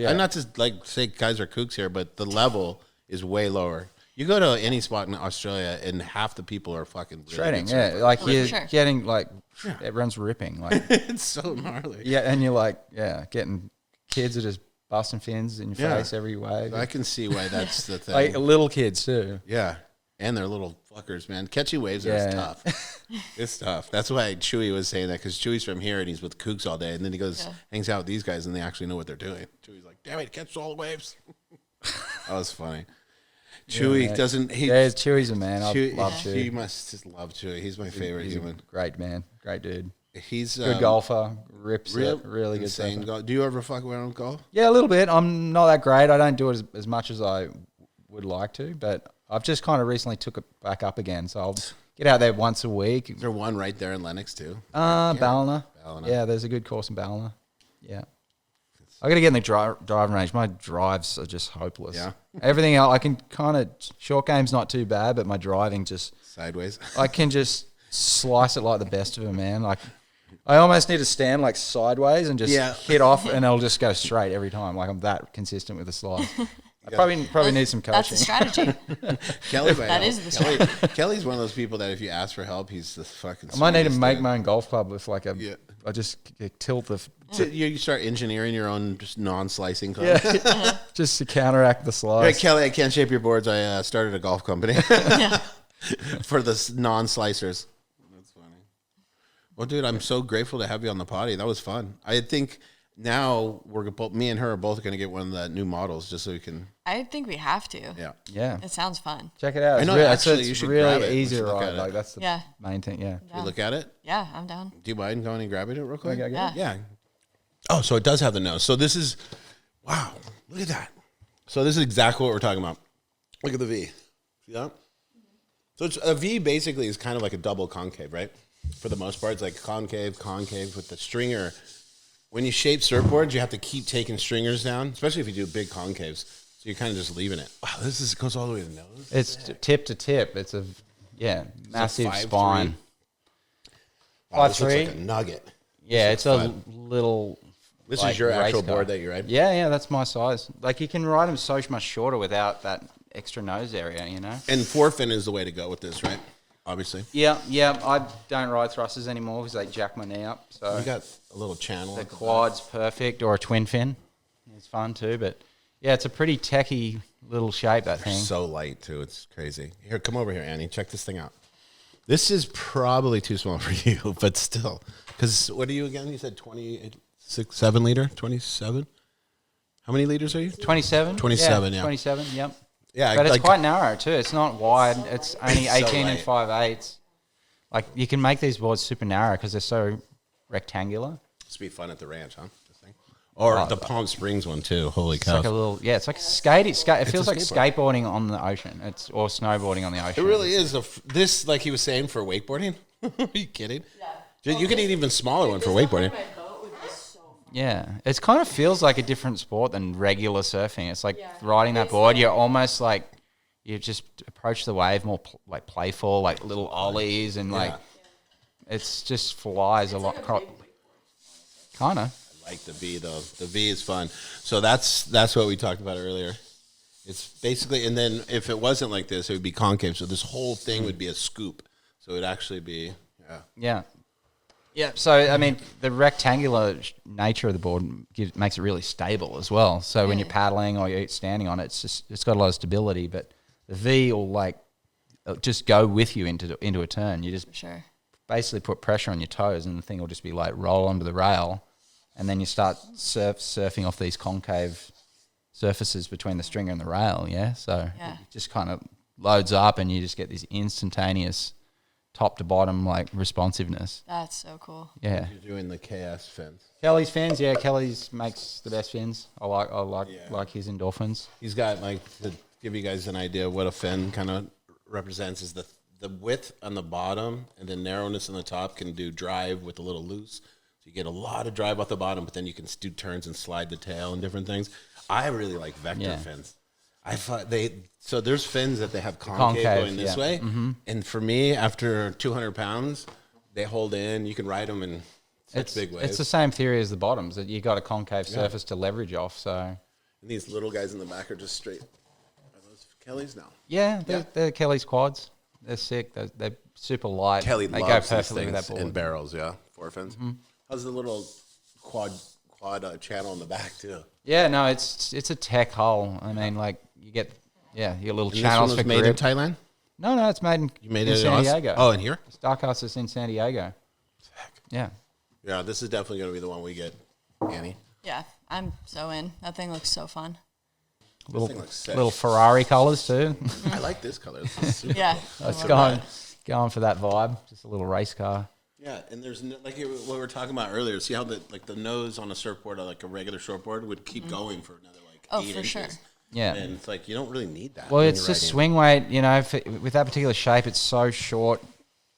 Speaker 2: I'm not to like say guys are kooks here, but the level is way lower. You go to any spot in Australia, and half the people are fucking really
Speaker 3: shredding.
Speaker 2: good
Speaker 3: Yeah,
Speaker 2: surfers.
Speaker 3: like
Speaker 5: For
Speaker 3: you're
Speaker 5: sure.
Speaker 3: getting like everyone's ripping. Like
Speaker 2: It's so gnarly.
Speaker 3: yeah, and you're like getting kids are just busting fins in your
Speaker 2: Yeah.
Speaker 3: face every wave.
Speaker 2: I can see why that's the thing.
Speaker 3: Like little kids too.
Speaker 2: Yeah. And they're little fuckers, man. Catching waves is
Speaker 3: Yeah.
Speaker 2: tough. It's tough. That's why Chewy was saying that, because Chewy's from here and he's with kooks all day. And then he goes, hangs out with these guys and they actually know what they're doing. Chewy's like, damn it, catch all the waves. That was funny. Chewy doesn't.
Speaker 3: Yeah, Chewy's a man. I
Speaker 2: Chewy,
Speaker 3: love
Speaker 2: He
Speaker 3: Chewy.
Speaker 2: must just love Chewy. He's my favorite
Speaker 3: He's
Speaker 2: human.
Speaker 3: a great man, great dude.
Speaker 2: He's
Speaker 3: Good golfer, rips
Speaker 2: Real,
Speaker 3: it, really good
Speaker 2: insane
Speaker 3: surfer.
Speaker 2: golf. Do you ever fuck around with golf?
Speaker 3: Yeah, a little bit. I'm not that great. I don't do it as much as I would like to, but I've just kind of recently took it back up again. So I'll get out there once a week.
Speaker 2: Is there one right there in Lennox too?
Speaker 3: Ballina.
Speaker 2: Ballina.
Speaker 3: Yeah, there's a good course in Ballina. Yeah. I got to get in the driving range. My drives are just hopeless.
Speaker 2: Yeah.
Speaker 3: Everything else, I can kind of, short game's not too bad, but my driving just,
Speaker 2: Sideways.
Speaker 3: I can just slice it like the best of them, man. Like, I almost need to stand like sideways and just hit off, and it'll just go straight every time. Like, I'm that consistent with the slide. I probably need some coaching.
Speaker 5: That's the strategy.
Speaker 2: Kelly,
Speaker 5: That is the
Speaker 2: Kelly's one of those people that if you ask for help, he's the fucking.
Speaker 3: I might need to
Speaker 2: sweetest
Speaker 3: make
Speaker 2: dude.
Speaker 3: my own golf club with like a.
Speaker 2: Yeah.
Speaker 3: I just tilt the.
Speaker 2: So you start engineering your own just non-slicing club.
Speaker 3: Yeah. Just to counteract the
Speaker 2: Hey,
Speaker 3: slice.
Speaker 2: Kelly, I can't shape your boards. I started a golf company for the non-slicers. That's funny. Well, dude, I'm so grateful to have you on the potty. That was fun. I think now me and her are both going to get one of the new models just so we can.
Speaker 5: I think we have to.
Speaker 2: Yeah.
Speaker 3: Yeah.
Speaker 5: It sounds fun.
Speaker 3: Check it out.
Speaker 2: I know,
Speaker 3: It's
Speaker 2: actually,
Speaker 3: it's
Speaker 2: you should grab
Speaker 3: really
Speaker 2: it. We
Speaker 3: easy
Speaker 2: should
Speaker 3: to
Speaker 2: look
Speaker 3: ride.
Speaker 2: at it.
Speaker 3: Like that's the
Speaker 5: Yeah.
Speaker 3: main thing. Yeah.
Speaker 2: You look at it.
Speaker 5: Yeah, I'm down.
Speaker 2: Do you mind going and grabbing it real quick?
Speaker 3: Okay,
Speaker 5: Yeah.
Speaker 2: Yeah. Oh, so it does have the nose. So this is, wow, look at that. So this is exactly what we're talking about. Look at the V. See that? So it's, a V basically is kind of like a double concave, right? For the most part, it's like concave with the stringer. When you shape surfboards, you have to keep taking stringers down, especially if you do big concaves. So you're kind of just leaving it. Wow, this goes all the way to the nose.
Speaker 3: It's tip to tip. It's a massive
Speaker 2: 5'3".
Speaker 3: spine.
Speaker 2: Wow, this looks
Speaker 3: 5'3".
Speaker 2: like a nugget.
Speaker 3: Yeah,
Speaker 2: This
Speaker 3: it's
Speaker 2: looks
Speaker 3: a
Speaker 2: fun.
Speaker 3: little
Speaker 2: This
Speaker 3: like,
Speaker 2: is your
Speaker 3: race
Speaker 2: actual
Speaker 3: car.
Speaker 2: board that you ride?
Speaker 3: Yeah, that's my size. Like, you can ride them so much shorter without that extra nose area, you know?
Speaker 2: And 4-fin is the way to go with this, right? Obviously.
Speaker 3: Yeah. I don't ride thrusters anymore because they jack my knee up. So
Speaker 2: You got a little channel.
Speaker 3: the
Speaker 2: at the
Speaker 3: quad's perfect, or a twin fin. It's fun too, but yeah, it's a pretty techie little shape, that
Speaker 2: back.
Speaker 3: thing.
Speaker 2: So light, too. It's crazy. Here, come over here, Annie. Check this thing out. This is probably too small for you, but still. Because what are you again? You said 7 liter? 27? How many liters are you?
Speaker 3: 27?
Speaker 2: 27, yeah.
Speaker 3: 27, yep.
Speaker 2: Yeah,
Speaker 3: But it's
Speaker 2: like-
Speaker 3: quite narrow too. It's not wide. It's only
Speaker 2: So
Speaker 3: 18 and
Speaker 2: light.
Speaker 3: 5/8. Like, you can make these boards super narrow because they're so rectangular.
Speaker 2: This would be fun at the ranch, huh? This thing. Or the Palm Springs one, too. Holy
Speaker 3: It's
Speaker 2: cow.
Speaker 3: like a little, yeah, it's like it feels
Speaker 2: a
Speaker 3: like
Speaker 2: skateboard.
Speaker 3: skateboarding on the ocean. Or snowboarding on the
Speaker 2: It
Speaker 3: ocean.
Speaker 2: really is. This, like he was saying, for wakeboarding. Are you kidding? Yeah. You could eat even smaller one for wakeboarding.
Speaker 3: Yeah, it kind of feels like a different sport than regular surfing. It's like riding that board. You're almost like you just approach the wave more like playful, like little ollies, and like it's just flies a lot. Kind of.
Speaker 2: I like the V, though. The V is fun. So that's what we talked about earlier. It's basically, and then if it wasn't like this, it would be concave. So this whole thing would be a scoop. So it would actually be,
Speaker 3: Yeah. Yeah. So I mean, the rectangular nature of the board makes it really stable as well. So when you're paddling or you're standing on it, it's got a lot of stability. But the V will like just go with you into a turn. You just
Speaker 5: Sure.
Speaker 3: basically put pressure on your toes, and the thing will just be like roll onto the rail, and then you start surfing off these concave surfaces between the stringer and the rail. Yeah. So
Speaker 5: Yeah.
Speaker 3: it just kind of loads up, and you just get this instantaneous top to bottom like responsiveness.
Speaker 5: That's so cool.
Speaker 3: Yeah.
Speaker 2: you're doing the KS fins.
Speaker 3: Kelly's fins, yeah. Kelly's makes the best fins. I like his endorphins.
Speaker 2: He's got, like, to give you guys an idea of what a fin kind of represents is the width on the bottom and the narrowness on the top can do drive with a little loose. So you get a lot of drive off the bottom, but then you can do turns and slide the tail and different things. I really like vector fins. I thought so there's fins that they have concave going this way. Mm-hmm. And for me, after 200 pounds, they hold in. You can ride them in such big waves.
Speaker 3: It's the same theory as the bottoms, that you got a concave surface to leverage off. So
Speaker 2: And these little guys in the back are just straight. Are those Kelly's? No.
Speaker 3: yeah, they're Kelly's quads. They're sick. They're super light.
Speaker 2: Kelly
Speaker 3: they
Speaker 2: loves
Speaker 3: go
Speaker 2: these
Speaker 3: perfectly with
Speaker 2: things
Speaker 3: that board.
Speaker 2: in barrels, yeah. 4 fins. How's the little quad channel in the back, too?
Speaker 3: Yeah, no, it's a tech hull. I mean, like you get your little
Speaker 2: And
Speaker 3: channels
Speaker 2: this
Speaker 3: for
Speaker 2: one was made in
Speaker 3: grip.
Speaker 2: Thailand?
Speaker 3: No, it's made in,
Speaker 2: You made
Speaker 3: in
Speaker 2: it in
Speaker 3: San
Speaker 2: Aus-
Speaker 3: Diego.
Speaker 2: Oh, in here?
Speaker 3: Starcast is in San Diego. Yeah.
Speaker 2: Yeah, this is definitely going to be the one we get, Annie.
Speaker 5: Yeah, I'm so in. That thing looks so fun.
Speaker 2: This thing looks sick.
Speaker 3: Little Ferrari colours too.
Speaker 2: I like this color. This is super
Speaker 5: Yeah.
Speaker 3: It's
Speaker 5: I love
Speaker 3: going for that vibe. Just a little race car.
Speaker 2: Yeah, and there's like what we were talking about earlier. See how the nose on a surfboard, or like a regular shortboard, would keep going for another like 8
Speaker 5: for
Speaker 2: inches.
Speaker 5: sure.
Speaker 3: Yeah.
Speaker 2: And it's like you don't really need that.
Speaker 3: Well,
Speaker 2: when
Speaker 3: it's
Speaker 2: you're
Speaker 3: just
Speaker 2: riding.
Speaker 3: swing weight. You know, with that particular shape, it's so short.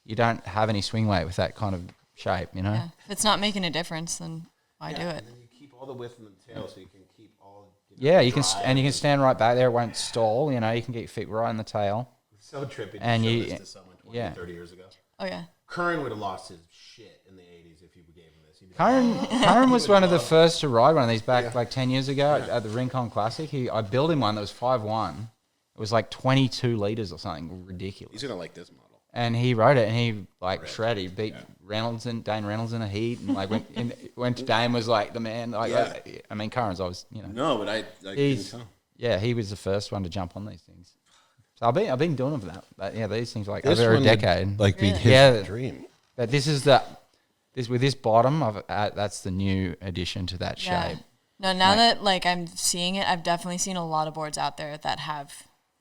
Speaker 3: You don't have any swing weight with that kind of shape. You know.
Speaker 5: Yeah. If it's not making a difference, then why do it?
Speaker 2: And then you keep all the width in the tail, so you can keep all.
Speaker 3: Yeah, you can, and you can stand right back there. It won't stall. You know, you can get your feet right in the tail.
Speaker 2: So trippy.
Speaker 3: And
Speaker 2: to show
Speaker 3: you-
Speaker 2: this to someone 20,
Speaker 3: yeah.
Speaker 2: 30 years ago.
Speaker 5: Oh yeah.
Speaker 2: Curran would have lost his shit in the 80s if you gave him this. He'd be
Speaker 3: Curran was one of the first to ride one of these back like 10 years ago at the Rincon Classic. I built him one that was 5'1". It was like 22 liters or something ridiculous.
Speaker 2: he's gonna like this model.
Speaker 3: And he rode it, and he like shredded. He beat Dane Reynolds in a heat, and like when Dane was like the man. Like, I mean, Curran's always, you know.
Speaker 2: No, but I couldn't
Speaker 3: He's,
Speaker 2: tell.
Speaker 3: yeah, he was the first one to jump on these things. So I've been doing them for that. But yeah, these things like
Speaker 2: This
Speaker 3: over a
Speaker 2: one would,
Speaker 3: decade.
Speaker 2: like be his
Speaker 3: Yeah.
Speaker 2: dream.
Speaker 3: But this is with this bottom of that's the new addition to that
Speaker 5: Yeah.
Speaker 3: shape.
Speaker 5: No, now that like I'm seeing it, I've definitely seen a lot of boards out there that have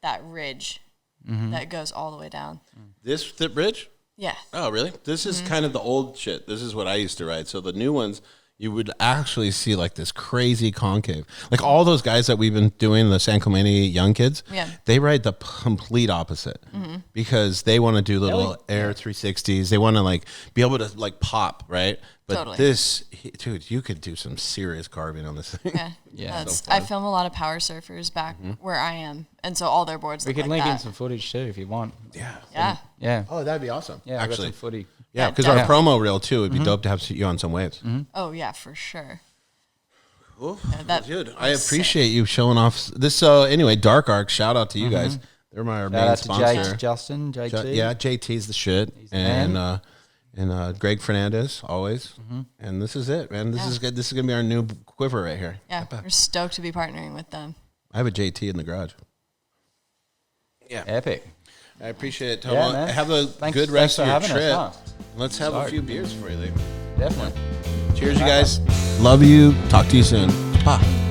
Speaker 5: that ridge that goes all the way down.
Speaker 2: This bridge?
Speaker 5: Yeah.
Speaker 2: Oh, really? This is kind of the old shit. This is what I used to ride. So the new ones, you would actually see like this crazy concave. Like all those guys that we've been doing, the San Clemente young kids, they ride the complete opposite because they want to do little air 360s. They want to like be able to like pop, right? But
Speaker 5: Totally.
Speaker 2: this, dude, you could do some serious carving on this thing.
Speaker 5: Yeah.
Speaker 3: Yeah.
Speaker 5: I film a lot of power surfers back where I am, and so all their boards
Speaker 3: We
Speaker 5: look
Speaker 3: could
Speaker 5: like
Speaker 3: link in
Speaker 5: that.
Speaker 3: some footage too if you want.
Speaker 2: Yeah.
Speaker 5: Yeah.
Speaker 3: Yeah.
Speaker 2: Oh, that'd be awesome.
Speaker 3: Yeah, I've got
Speaker 2: actually.
Speaker 3: some footy.
Speaker 2: Yeah,
Speaker 5: Yeah,
Speaker 2: because our
Speaker 5: definitely.
Speaker 2: promo reel too would be dope to have you on some waves.
Speaker 5: Oh yeah, for sure.
Speaker 2: Cool.
Speaker 5: That
Speaker 2: Dude, I
Speaker 5: was
Speaker 2: appreciate you showing off this. So anyway, Dark Arc, shout out to you guys. They're our
Speaker 3: Shout
Speaker 2: main
Speaker 3: out to
Speaker 2: sponsor.
Speaker 3: Justin, JT.
Speaker 2: Yeah, JT's the shit.
Speaker 3: the man.
Speaker 2: And Greg Fernandez, always. And this is it, man. This is good. This is going to be our new quiver right here.
Speaker 5: Yeah, we're stoked to be partnering with them.
Speaker 2: I have a JT in the garage. Yeah.
Speaker 3: Epic.
Speaker 2: I appreciate it,
Speaker 3: Yeah,
Speaker 2: Tomo.
Speaker 3: man.
Speaker 2: Have a
Speaker 3: Thanks
Speaker 2: good rest
Speaker 3: for
Speaker 2: of your
Speaker 3: having
Speaker 2: trip.
Speaker 3: us,
Speaker 2: Let's have a few beers before you leave.
Speaker 3: Definitely.
Speaker 2: Cheers, you guys. Love you. Talk to you soon. Pa.